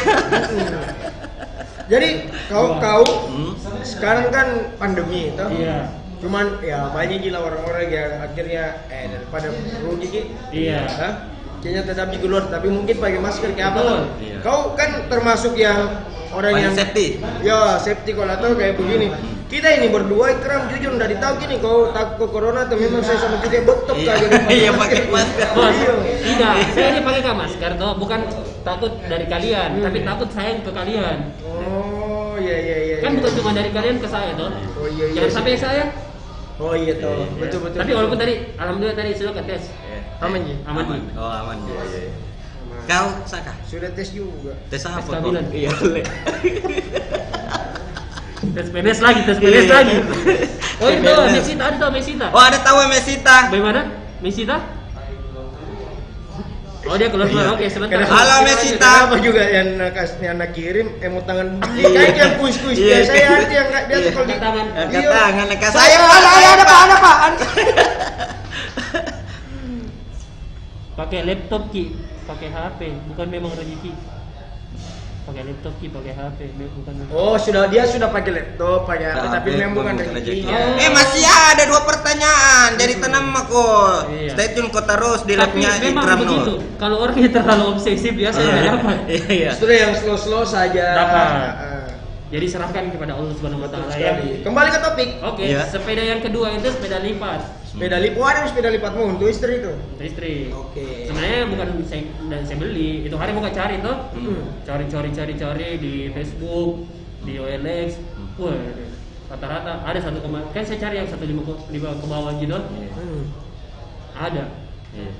Jadi kau Hmm. sekarang kan pandemi toh. Iya. Cuman ya banyak gila orang-orang yang akhirnya daripada rugi gitu. Iya. Hah? Kayaknya tetap di keluar tapi mungkin pakai masker kayak apa? Betul. Kan? Iya. Kau kan termasuk yang orang Paling yang safety. Ya, safety kalau tahu kayak begini. Kita ini berdua Ikram jujur udah ditahu gini kau takut ke corona atau memang saya sama juga betok Iya. kayak gini. Iya, pakai masker. Bos, Iya. tidak, saya ini pakai masker toh, bukan takut dari kalian, tapi takut sayang ke kalian. Oh, iya. Kan bukan cuma dari kalian ke saya toh. Oh, iya. Jangan sampai saya. Oh iya toh. Iya. Betul. Tapi walaupun tadi, alhamdulillah tadi sudah ke tes. Aman Ji. Aman. Oh, aman. Iya. Kau Saka? Sudah tes juga. Tes apa? Tes kehamilan. Iya. Tes PNS lagi. Oh itu Mesita, ada tau Mesita. Oh, ada tahu Mesita. Bagaimana? Mesita? Oh dia keluar. Iya. Oke, sebentar. Halo, Mesita. Kenapa juga yang nak kirim emot tangan kayak yang kuis-kuis Iya. biasa ya nanti yang nggak biasa kalau di Angkat tangan. Angkat Iya. tangan ke Saya saya. ada apaan? Pakai laptop Ki, pakai HP, bukan memang rezeki. Pakai laptop Ki, pakai HP, bukan memang. Oh, dia sudah pakai laptop, pakai HP, Tapi tapi memang bukan bukan rezekinya. rezeki. Masih ada 2 pertanyaan. Jadi tenang aku. Iya. Stay tune kok terus di Tapi labnya memang Ikram begitu. Nur. Kalau orangnya terlalu obsesif biasa nggak dapat. Iya. Sudah yang slow saja. Dapat. Ah, Jadi serahkan kepada Allah Subhanahu wa taala ya. sekali. Kembali ke topik. Oke, Iya. sepeda yang kedua itu sepeda lipat. Sepeda lipat, ada sepeda lipatmu untuk istri itu. Untuk istri. Oke. Sebenarnya bukan saya beli, itu hari mau cari tuh. Hmm. Cari di Facebook, di OLX. Wah, rata-rata ada 1, kan saya cari yang 1,5 ke bawah gitu. Ada.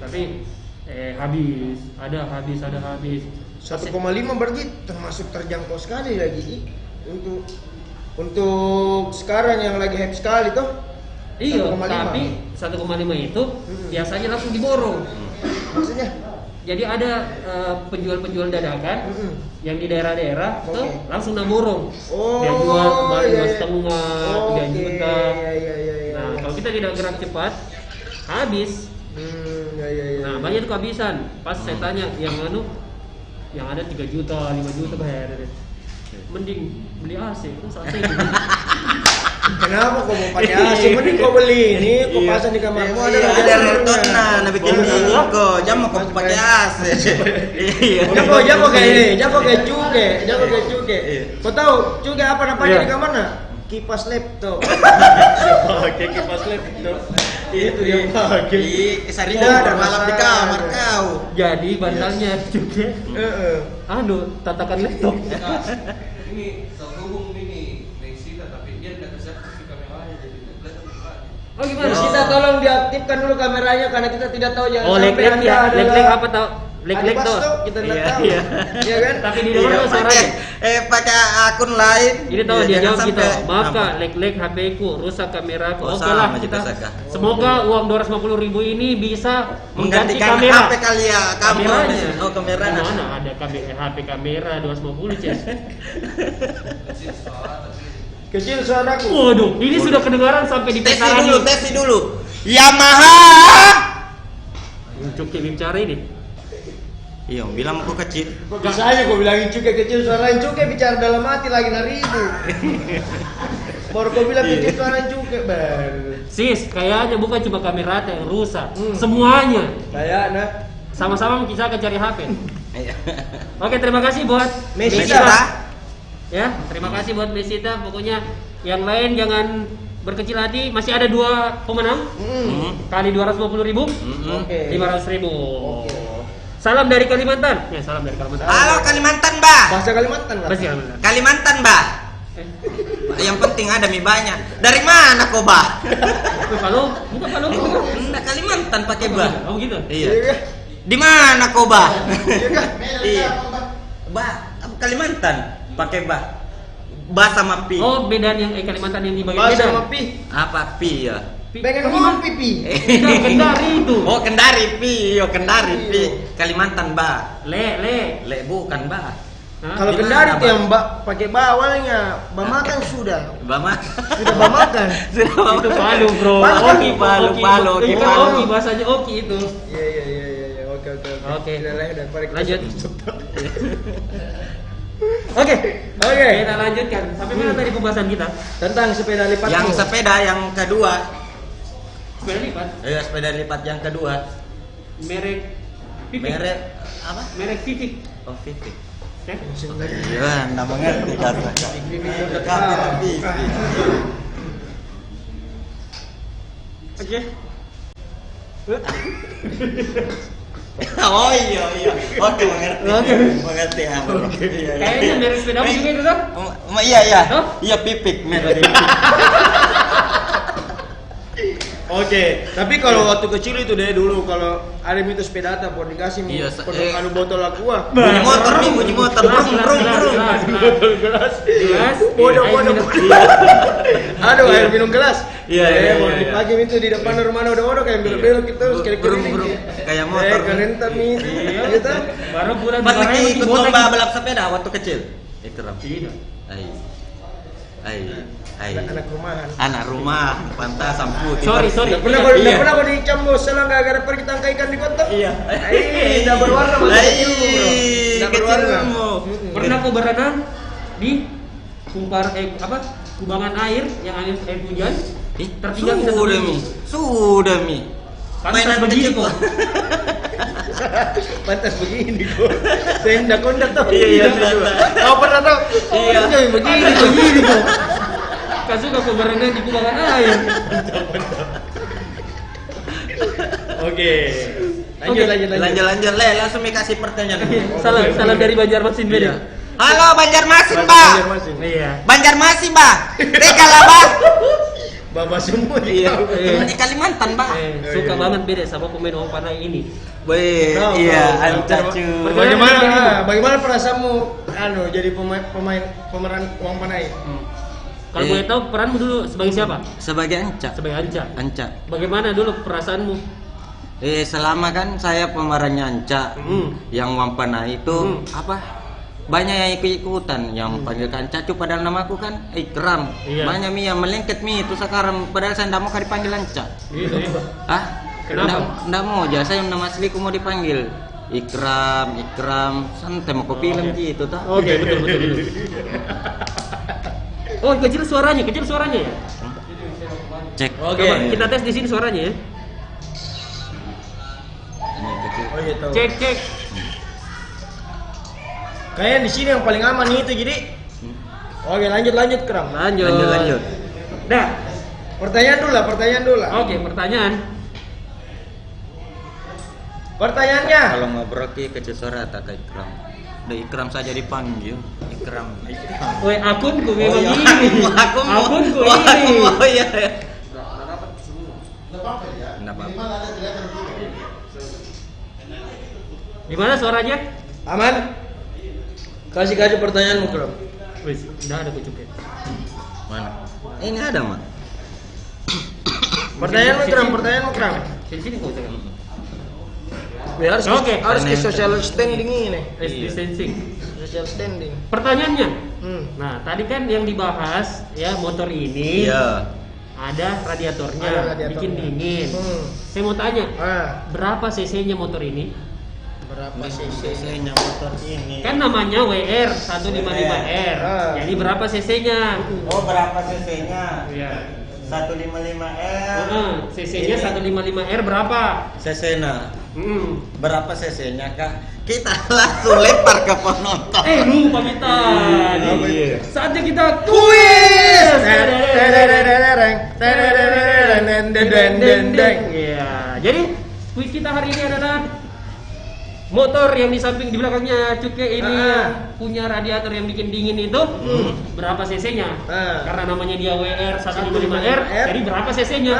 Tapi habis. 1,5 berarti termasuk terjangkau sekali lagi untuk sekarang yang lagi hype sekali toh. Iya, 1,5. tapi 1,5 itu biasanya langsung diborong. Maksudnya? Jadi ada penjual-penjual dadakan yang di daerah-daerah tuh langsung naborong. Dia jual kemarin 2,5, 3 juta. Iya. Nah, kalau kita tidak gerak cepat, habis. Nah, banyak tuh kehabisan. Pas saya tanya yang ada 3 juta, 5 juta bayar. Mending beli AC, itu AC gitu. Kenapa kau mau pakai AC? Mending kau beli ini, kau pasang di kamarmu Ada retorna, nah bikin dingin kok. Jangan kau pakai AC. Iya. Jago kayak ini, jago kayak cuke. Kau tahu cuke apa namanya di kamarnya? Kipas laptop. Pakai kipas laptop. Itu dia pakai. Sering berbalap di kamar kau. Jadi bantalnya juga tatakan laptop. Ini terhubung ini Lexita tapi dia tidak bisa aktif kameranya jadi kelihatan bukan. Oh gimana? Kita tolong diaktifkan dulu kameranya karena kita tidak tahu jangan sampai lek-lek Anda ya. adalah Lek-lek apa tau? Lek-lek Alibas tuh. tuh, kita tidak tahu. Iya kan? Tapi di luar tuh suaranya. Pakai akun lain. Ini tahu dia Jangan jawab gitu. sampai- Maaf apa? Kak, lek-lek HP ku, rusak kameraku. Oh, Oke lah sama kita. juga, Kak. Semoga uang 250.000 ini bisa mengganti Menggantikan kamera. HP kali ya, kamu. Kameranya. Oh, kameranya. Mana ada HP kamera 250, Ces. Kecil suara tapi Kecil suaraku. Waduh, ini sudah kedengaran sampai di Tesi petaran dulu, ini. tesi dulu. Yamaha. Cukup bicara ini. Iya, bilang aku kecil. Kok bisa aja kau bilangin cuke kecil suarain cuke bicara dalam hati lagi naribu. Baru kau bilang kecil suarain cuke baru. Sis, kayaknya bukan cuma kamera yang rusak, semuanya. Kayaknya Sama-sama kita akan cari HP. Iya. Oke, terima kasih buat Mesita. Ya, terima kasih buat Mesita. Pokoknya yang lain jangan berkecil hati. Masih ada 2 pemenang. Kali 250.000, Oke. 500.000. Salam dari Kalimantan. Ya, salam dari Kalimantan. Halo Kalimantan, Mbak. Bahasa Kalimantan lah. Bahasa Kalimantan. Kalimantan, Mbak. Yang penting ada mie banyak. Dari mana kok, Mbak? Bukan Palu. Enggak Kalimantan pakai Mbak. Oh gitu. Iya. Di mana kok, Mbak? Merek Iya. apa, Mbak? Mbak, Kalimantan pakai Mbak. Mbak sama pi. Oh, bedaan yang Kalimantan yang di bagian Bahasa Medan. sama pi. Apa pi ya? Pengen ngomong pipi. Tidak, Kendari itu. Oh, Kendari pi. Yo, Kendari pi. Kalimantan, Mbak. Le. Bukan, Mbak. Hah? Kalau Di kendari mana, tuh yang pakai bawalnya, makan sudah. Mbak Sudah makan. Itu Palu, Bro. Palu, Oki, Palu. Itu kan Palu. Oki, bahasanya Oki itu. Iya. Oke. Oke. Udah lah, daripada kita Lanjut. tutup. Oke. Oke. Kita lanjutkan. Sampai mana tadi pembahasan kita? Tentang sepeda lipatmu. Yang sepeda yang kedua. Sepeda lipat. Sepeda lipat yang kedua. Merek Pipik. Merek apa? Merek Pipik. Oh, Vivi. Oke. Iya, enggak mengerti kata. Oke. Oh iya. Oke, mengerti. Oke. Mengerti aku. Iya. Kayaknya merek sepeda juga itu tuh. Iya. Hah? Iya, Pipik merek. Oke, tapi kalau waktu kecil itu deh dulu kalau ada itu sepeda tak pernah dikasih Iya, anu botol aqua. Bunyi motor. Gelas. Botol gelas. Gelas. Bodoh. Air minum. Aduh, air minum gelas. Iya. Baru dipakai itu di depan rumah udah kayak belok-belok gitu terus kayak Burung. Kayak motor. keren tapi gitu. Baru bulan Pas kemarin lagi ikut botak. lomba balap sepeda waktu kecil. Itu Ram. Tidak. Anak rumahan. Anak rumah, pantas sampu. Sorry. Enggak pernah kau dicam bos selang gara-gara pergi tangkap ikan di kota. Iya. Enggak berwarna masih kecil. Enggak berwarna. Kecilmu. Pernah kau berenang di kubangan air yang air hujan? Tertinggal kita Sudah mi. Pantas begini kok. Pantas begini kok. Saya enggak kondak tuh. Iya. Kau pernah tahu? Iya. Begini kok. Kau suka kau berenang di kubangan air. Oke. Lanjut. Lanjut. Le, langsung kasih pertanyaan. Salam dari Banjarmasin Iya. beda. Halo Banjarmasin, Mbak. Banjarmasin. Iya. Banjarmasin, Mbak. Teka lah, Mbak. Baba semua. Iya. Di Kalimantan, Mbak. Suka banget beda sama pemain Wong Panai ini. Wih, Tahu, iya, tahu. ancacu. Bagaimana perasaanmu jadi pemeran Wong Panai? Kalau boleh tahu peranmu dulu sebagai siapa? Sebagai Anca. Sebagai Anca. Anca. Bagaimana dulu perasaanmu? Selama kan saya pemerannya Anca, yang Wampana itu apa? Banyak yang ikut-ikutan, yang panggil Anca, padahal namaku kan Ikram. Iya. Banyak yang melengket itu sekarang, padahal saya tidak mau dipanggil Anca. Gitu. Ah, Kenapa? Nggak mau aja, saya nama asliku mau dipanggil Ikram, santai mau kopi film gitu tak? Oke, betul. Oh, kecil suaranya ya? Cek. Oke. Coba kita tes di sini suaranya ya. Ini kecil. Oh gitu. Cek. Kayaknya di sini yang paling aman itu jadi. Oke, lanjut Kram. Lanjut. Dah. Pertanyaan dulu lah. Oke, pertanyaan. Pertanyaannya. Kalau ngobrol kecil suara tak kayak Ikram. Udah Ikram saja dipanggil. Ikram. Woi, akunku Oh memang iya, ini. Akunku ini. Oh iya. Nggak dapat semua. Nggak apa-apa ya. Nggak apa-apa. Minimal ada kelihatan dulu. Gimana suaranya? Aman? Kasih pertanyaanmu, Kram. Wis, udah ada kucuknya. Mana? Ini ada, Mak. Pertanyaanmu, Kram. Sini kau tekan. Harus Oke. harus ke social standing ini. Distancing. Social standing. Pertanyaannya. Hmm. Nah, tadi kan yang dibahas ya motor ini Iya. ada radiatornya, Ada radiatornya. bikin dingin. Hmm. Saya mau tanya, Ah, berapa cc-nya motor ini? berapa cc? CC-nya motor ini. Kan namanya WR 155R. Ah. Jadi berapa cc-nya? Oh, berapa CC-nya? Iya. 155R. cc-nya 155R berapa? CC-nya. Berapa CC-nya, Kak? Kita langsung lempar ke penonton. Lupa kita. Iya. Saatnya kita kuis. Iya. Jadi kuis kita hari ini adalah motor yang di samping di belakangnya Cuke ini yang punya radiator yang bikin dingin itu berapa cc-nya? Karena namanya dia WR 155R, jadi berapa cc-nya?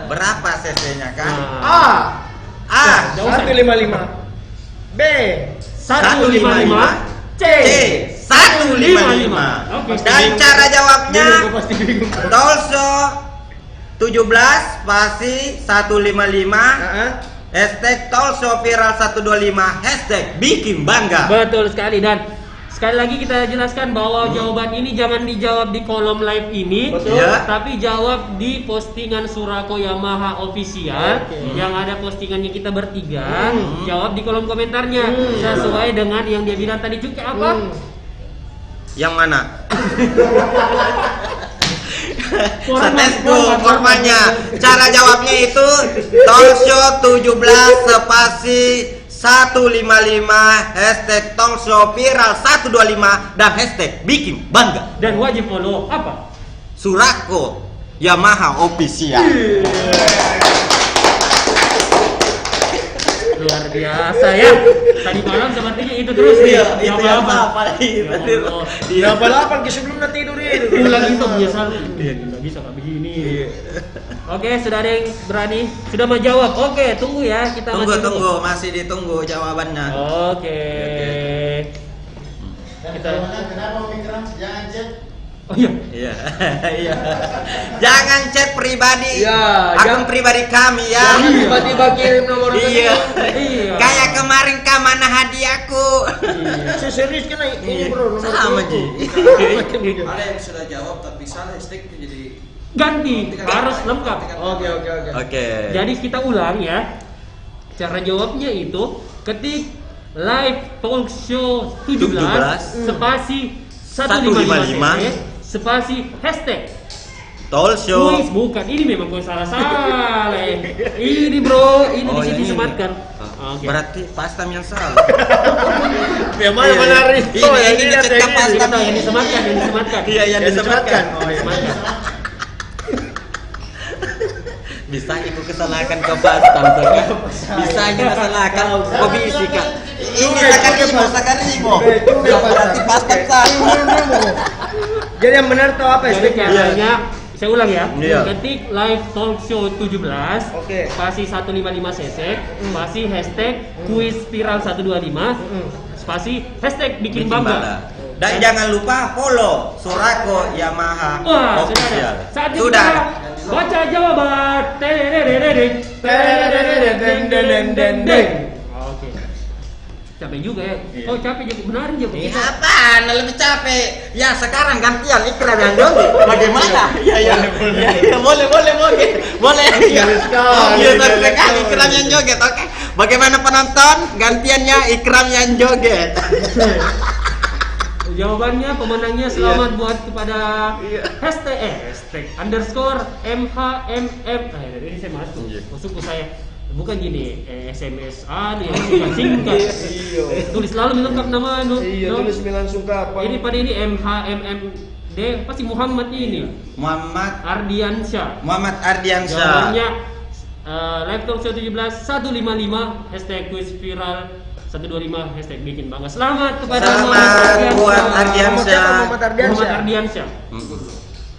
Berapa CC-nya, Kak? A Jauh, San. 155. B 155 C 155. Oke. Dan cara jawabnya pasti bingung. Tolso 17 spasi 155 hashtag Tolso viral 125 hashtag bikin bangga. Betul sekali, dan sekali lagi kita jelaskan bahwa jawaban ini jangan dijawab di kolom live ini, Betul. Ya. tapi jawab di postingan Surako Yamaha Official yang ada postingannya kita bertiga. Jawab di kolom komentarnya sesuai dengan yang dia bilang tadi. Cuke apa? Yang mana? Format, formanya. Cara jawabnya itu Tolso 17 spasi 155 hashtag Tolso viral 125 dan hashtag bikin bangga. Dan wajib follow apa? Surako Yamaha Official. Luar biasa ya. Tadi malam sepertinya itu terus nih. Iya, itu Ya yang apa-apa. apa lagi? Ya Allah. Dia balapan ke sebelum nanti tidur itu. Ulang itu biasa. Dia nggak bisa kayak begini. Oke, sudah ada yang berani? Sudah mau jawab? Oke, tunggu ya. Kita Tunggu, masih ditunggu jawabannya. Oke. Dan Kita. kenapa Mikram jangan cek? Oh iya. Iya. Iya. Jangan chat pribadi. Iya, Akun pribadi kami ya. Jangan tiba-tiba kirim nomor Iya. Iya. Kayak kemarin Kak, mana hadiahku? Serius kan ini bro nomor Sama, itu. Ji. Ada yang sudah jawab tapi salah hashtag jadi Ganti, harus lengkap. Oke. Oke. Jadi kita ulang ya. Cara jawabnya itu ketik live talk show 17 spasi 155 spasi hashtag Tolso. kuis. Bukan, ini memang gue salah. Ini bro, ini Oh, di sini yang ini. disematkan. Oh, Oke. berarti pastam yang salah. Yang mana benar itu? Ini dicekap Ini pastam tahu, yang disematkan. Iya, yang disematkan. Oh iya. Disematkan. Bisa ikut kesalahan ke pastam tuh kan? Bisa aja kesalahan kok bisa Kak. ini sekarang mau sekarang mau. Berarti pas kan Jadi yang benar tahu apa Jadi hashtagnya? caranya saya ulang ya. Iya. Ketik live talk show 17, Oke. spasi 155 cc, spasi hashtag kuis viral 125, spasi hashtag bikin bangga. Dan jangan lupa follow Surako Yamaha Wah, sudah ada. official. Saatnya Sudah. kita baca jawaban. Oke. Capek juga ya. Iya. Oh, capek juga. Benarin juga. Ini apaan? Lebih capek. Ya sekarang gantian Ikram yang joget. Bagaimana? Iya. Boleh. Ya. Sekali Ikram yang joget. Oke. Bagaimana penonton? Gantiannya Ikram yang joget. Jawabannya pemenangnya selamat buat kepada hashtag underscore MHMM. Ini saya masuk ke saya. Bukan gini, SMS singkat. Tulis selalu lengkap nama Tulis Milan Sungkapan. Ini pada ini MHMMD pasti Muhammad ini. Muhammad Ardiansyah. Ardiansyah. Jawabannya live talk show 17 155 hashtag quiz viral 125 hashtag bikin bangga. Selamat kepada Selamat buat Ardiansyah. Muhammad Ardiansyah.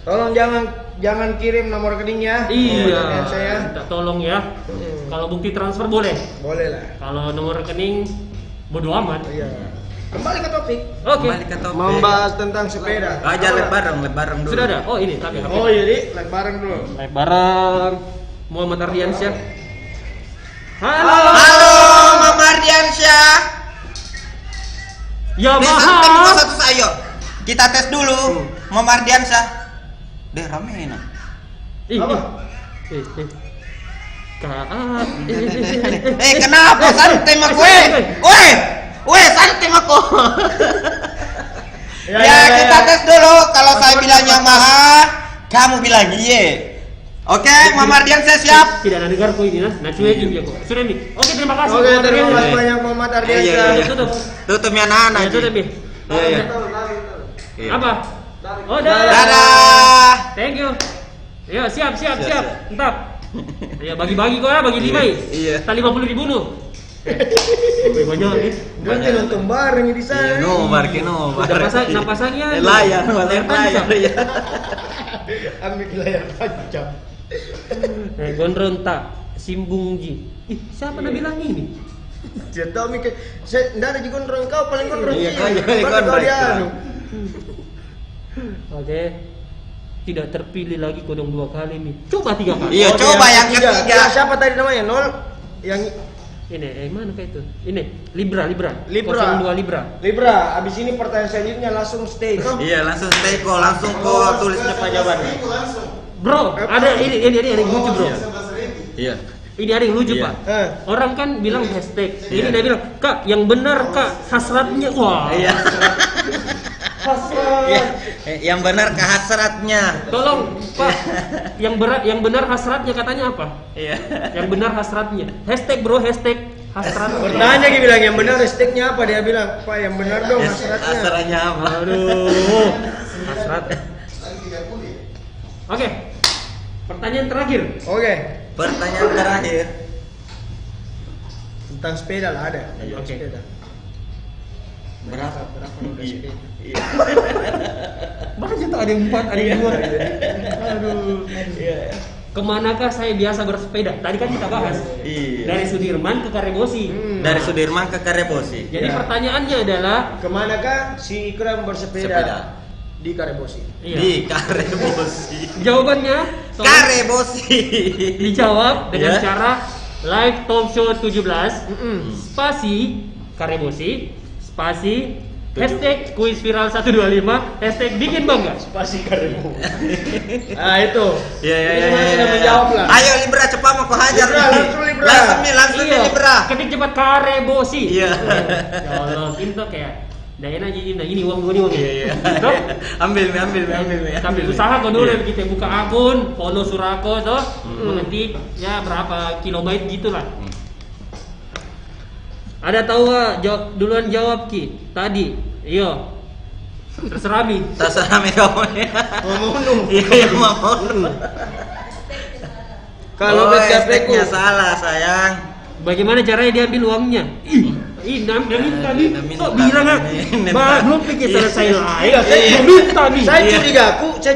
Tolong jangan kirim nomor rekeningnya. Iya. Saya. Minta tolong ya. Kalau bukti transfer boleh. Boleh lah. Kalau nomor rekening bodo amat. Iya. Kembali ke topik. Oke. Kembali ke topik. Membahas tentang sepeda. Aja live bareng dulu. Sudah ada. Oh ini tapi Oh jadi live bareng dulu. live bareng Muhammad Ardiansyah. Halo Mama Ardiansyah. Yamaha. Satu ayo. Kita tes dulu Mama Ardiansyah. Deh rame ini. Apa? Kenapa santai sama gue? Santai sama aku. Ya, kita tes dulu. Kalau saya bilang Yamaha, kamu bilang iya. Oke, Mama Ardiansyah siap. Tidak ada dengarku ini nah cuekin dia kok. Sudah nih. Oke, terima kasih. Oke, Muhammad terima Ardiansyah. kasih banyak Muhammad Ardiansyah. Iya. Tutup. Tutup ya anak-anak. Ya, tutup, Bi. Iya. Apa? Oh, dah. Dadah. Thank you. Ya, siap. Entar. Ya, bagi-bagi kok ya, bagi 5 ya. Iya. Tak 50.000 nu. Banyak nih. Nanti nonton bareng di sana. Nobar. Napasangnya. Layar ya. Ambil layar panjang. Gondron tak simbung ji. Siapa nak bilang ini? Dia tahu mikir, saya enggak ada di gondrong kau paling gondrong. Iya, kau Baru gondrong. kau dia anu. Oke. Tidak terpilih lagi kodong 2 kali nih. Coba 3 kali. Iya, coba yang ketiga. Ya, siapa tadi namanya? Nol. Yang Ini, mana kayak itu? Ini, Libra. 02 Libra. Libra. Abis ini pertanyaan selanjutnya langsung stay. Kau. Iya, langsung stay kok, langsung kok tulis cepat jawabannya. Bro, ada ini ada yang lucu, Bro. Iya. Ini ada yang lucu, Iya. Pak. Eh. Orang kan bilang hashtag. Ini Iya. dia bilang, "Kak, yang benar, Kak, hasratnya." Wah. Iya. Hasrat. Iya. Yang benar ke hasratnya. Tolong, Pak. Yang benar hasratnya katanya apa? Iya. Yang benar hasratnya. Hashtag, Bro, hashtag hasrat. Bertanya dia bilang yang benar hashtagnya apa? Dia bilang, "Pak, yang benar dong hasratnya." Hasratnya apa? Aduh. Hasrat. Oke. Pertanyaan terakhir. Oke. Pertanyaan terakhir. Tentang sepeda lah ada. Iya. Oke. Sepeda. Berapa? Udah sepeda. Iya. Banyak tuh ada yang 4, ada yang 2. Aduh. Iya. Kemanakah saya biasa bersepeda? Tadi kan kita bahas. Iya. Dari Sudirman ke Karebosi. Dari Sudirman ke Karebosi. Jadi Ya. pertanyaannya adalah Kemanakah si Ikram bersepeda? Sepeda. Di Karebosi. iya. Di Karebosi. Jawabannya tolong Karebosi. dijawab dengan Ya. cara live talk show 17 Mm-mm. spasi Karebosi spasi hashtag kuis viral 125 hashtag bikin bangga. Spasi Karebosi. Nah itu. Iya. Ini sudah menjawab lah. Ayo Libra cepat mau kau hajar. Libra, nih. langsung Libra. Langsung nih Iya. Libra. Ketik cepat Karebosi. Iya. Ya Allah, pintu kayak daerah jadi nah ini uang ini. Iya. Toh? Ambil. Sambil usaha kau dulu kita buka akun, follow Surako toh, mengetik ya berapa kilobyte gitulah. Ada tahu nggak? Duluan jawab Ki. Tadi, iyo. Terserah Mi. Terserah kamu. Ngomong. Iya mau. Kalau oh, BCP-ku hashtagnya salah sayang. Bagaimana caranya diambil uangnya? minta nih. Udah minta. Kok bilang kan? Minta. Belum pikir selesai live. Iya, Mau minta nih. Saya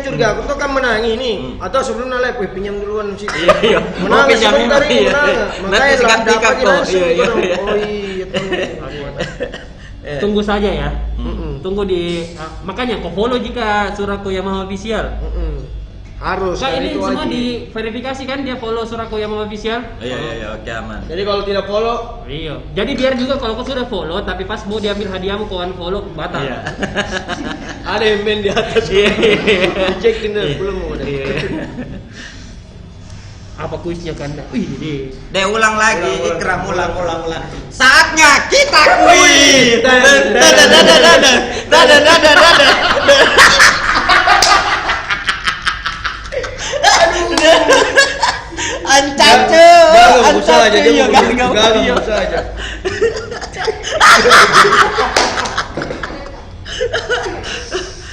curiga aku tuh kan menangi nih. Atau sebelum live pinjam duluan sih. Iya. Menang Mau pinjam sebentar ini iya. menang. Nanti Makanya sekat dapat tiket kok. langsung. Iya. Oh iya. Tunggu saja ya. Tunggu di makanya kau follow jika Surako Yamaha Official. Harus. Kak, kayak ini itu semua aja. diverifikasi kan dia follow Surako Yamaha Official? Iya, oke aman. Jadi kalau tidak follow, Iya. Jadi biar juga kalau kau sudah follow tapi pas mau diambil hadiahmu kau unfollow batal. Iya. ada yang main di atas. Cekin deh, belum ada. Apa kuisnya kan? Wih, Deh ulang lagi, Ulang. Ikram ulang. Saatnya kita kuis. Ancacu. Gagal usaha aja dia. Gagal Gagal usaha aja.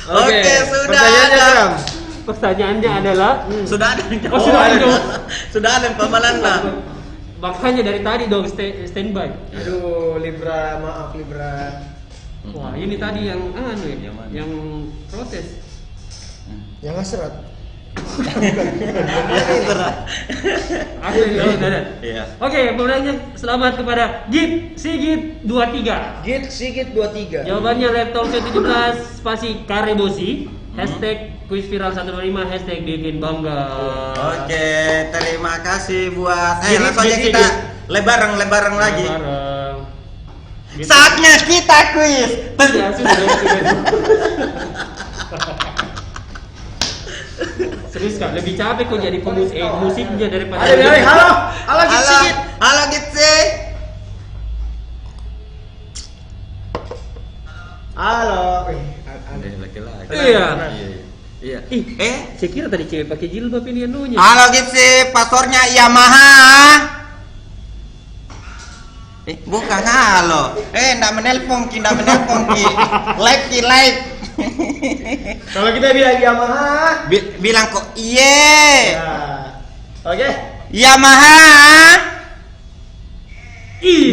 Oke, sudah Pertanyaannya ada. Kram. pertanyaannya adalah Sudah ada yang Oh, sudah ada. Sudah ada yang pemalan lah. makanya dari tadi dong standby. Aduh, Libra, maaf Libra. Wah, ini tadi yang Yang mana? yang protes. Yang ngasrat. Ada yang ada. Iya. Oke, pemenangnya selamat kepada Sigit 23. Git Sigit 23. Jawabannya laptop 17 spasi Karebosi. Hashtag kuis viral 125 hashtag bikin bangga. Oke, terima kasih buat. Jadi, Langsung aja jadi, kita lebareng lagi. Bareng. Gitu. Saatnya kita kuis. Ya, sudah. Serius kak, lebih capek kok jadi musiknya daripada. Halo Git Sigit. Halo Gitsi. Halo. Ada laki-laki. Iya. Iya. Ih, saya kira tadi cewek pakai jilbab ini anunya. Halo Gitsi, paspornya Yamaha. Bukan halo. Ndak menelpon ki. Like. Kalau kita bilang Yamaha. Bilang kok iye. Ya. Oke. Yamaha. Ih.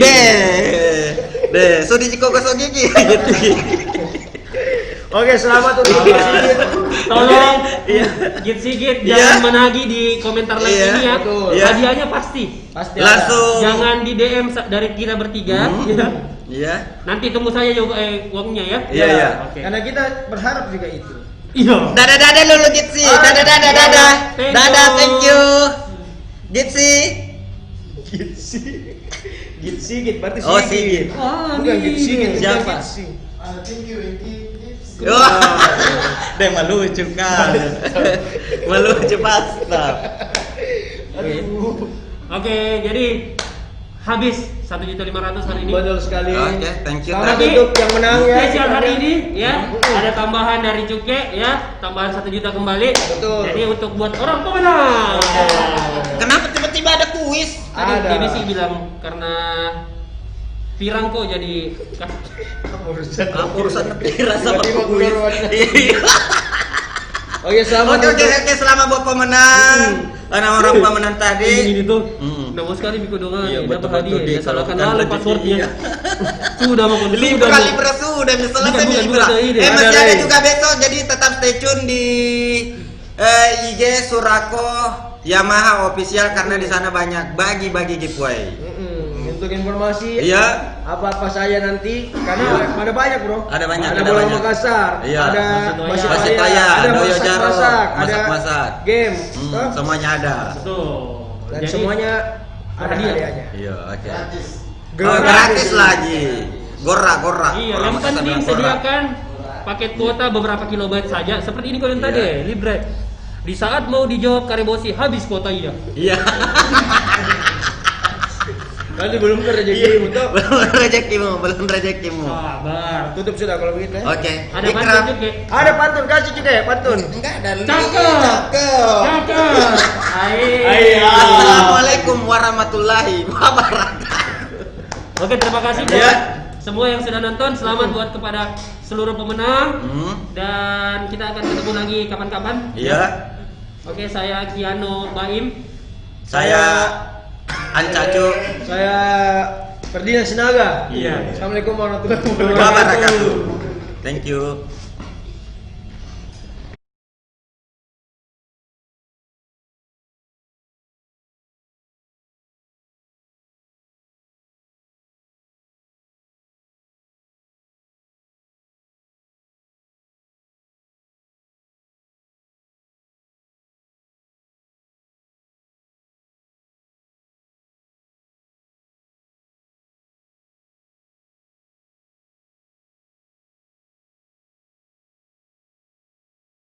Deh, so di kok gigi. Oke, selamat untuk Git Sigit. Tolong, Iya. Sigit Iya. jangan menagih di komentar like Iya, ini ya. betul. Iya. Hadiahnya pasti. Pasti Langsung. Jangan di DM dari kita bertiga. Ya. Iya. Nanti tunggu saya juga uangnya ya. Iya, iya. Oke. Karena kita berharap juga itu. Iya. Dadah lulu Gitsi. Dadah. Thank Dadah, you. thank you. Gitsi. Git Sigit berarti Oh, Sigit. Wah, Bukan Git Sigit, Siapa? Thank you, Wah, deh melucu kan. Melucu pasta. Oke, jadi habis 1.500.000 hari ini. Betul sekali. Oke, thank you. Selamat Tapi untuk yang menang ya. spesial hari ini ya, ada tambahan dari Cuke ya, tambahan 1 juta kembali. Betul. Jadi untuk buat orang pemenang. Kenapa tiba-tiba ada kuis? Tadi Ada. ini sih bilang karena Firang kok jadi Urusan negeri rasa Tiba-tiba kuis. keluar wajah. Iya. Oke, selamat Oke, untuk selamat buat pemenang. Orang pemenang tadi. ini tuh. Mm. Nama sekali Miko Dongan Iya, dapat betul-betul hadiah. dia Ya salahkan kalau lalu bukan passwordnya. rezeki, Sudah mau Libra sudah misalnya Bukan, Libra. bukan, ini. Masih Ada ada lain. juga besok, jadi tetap stay tune di IG Surako Yamaha Official karena di sana banyak bagi-bagi giveaway. untuk informasi Iya. apa-apa saja nanti karena ada banyak bro. Ada banyak, Ada ada bola banyak. Makassar, Iya. ada Masjid Masjid Raya, Raya, ada Doyo Jaro, masak-masak, ada masak-masak. game, toh? Semuanya ada. Betul. Dan Jadi, semuanya ada hadiah. hadiahnya. Iya, oke. Gratis. Oh, gratis lagi. Gora. Iya, yang penting sediakan paket kuota beberapa kilobyte saja. Seperti ini kalian Iya. tadi, Libre. Di saat mau dijawab Karebosi habis kuotanya. Iya. Nanti belum rezeki untuk Belum rezekimu. Sabar. tutup sudah kalau begitu ya. Oke. Ada Ikram. pantun juga. Ada pantun kasih juga ya pantun. Enggak ada. Cakep. Cakep. Cakep. Ayo. Assalamualaikum warahmatullahi wabarakatuh. Oke, terima kasih Iya. buat semua yang sudah nonton. Selamat buat kepada seluruh pemenang. Hmm. Dan kita akan ketemu lagi kapan-kapan. Iya. Oke, saya Kiano Baim. Saya Ancacu. Saya Ferdinand Sinaga. Iya. Assalamualaikum warahmatullahi Wabarakatuh. Thank you.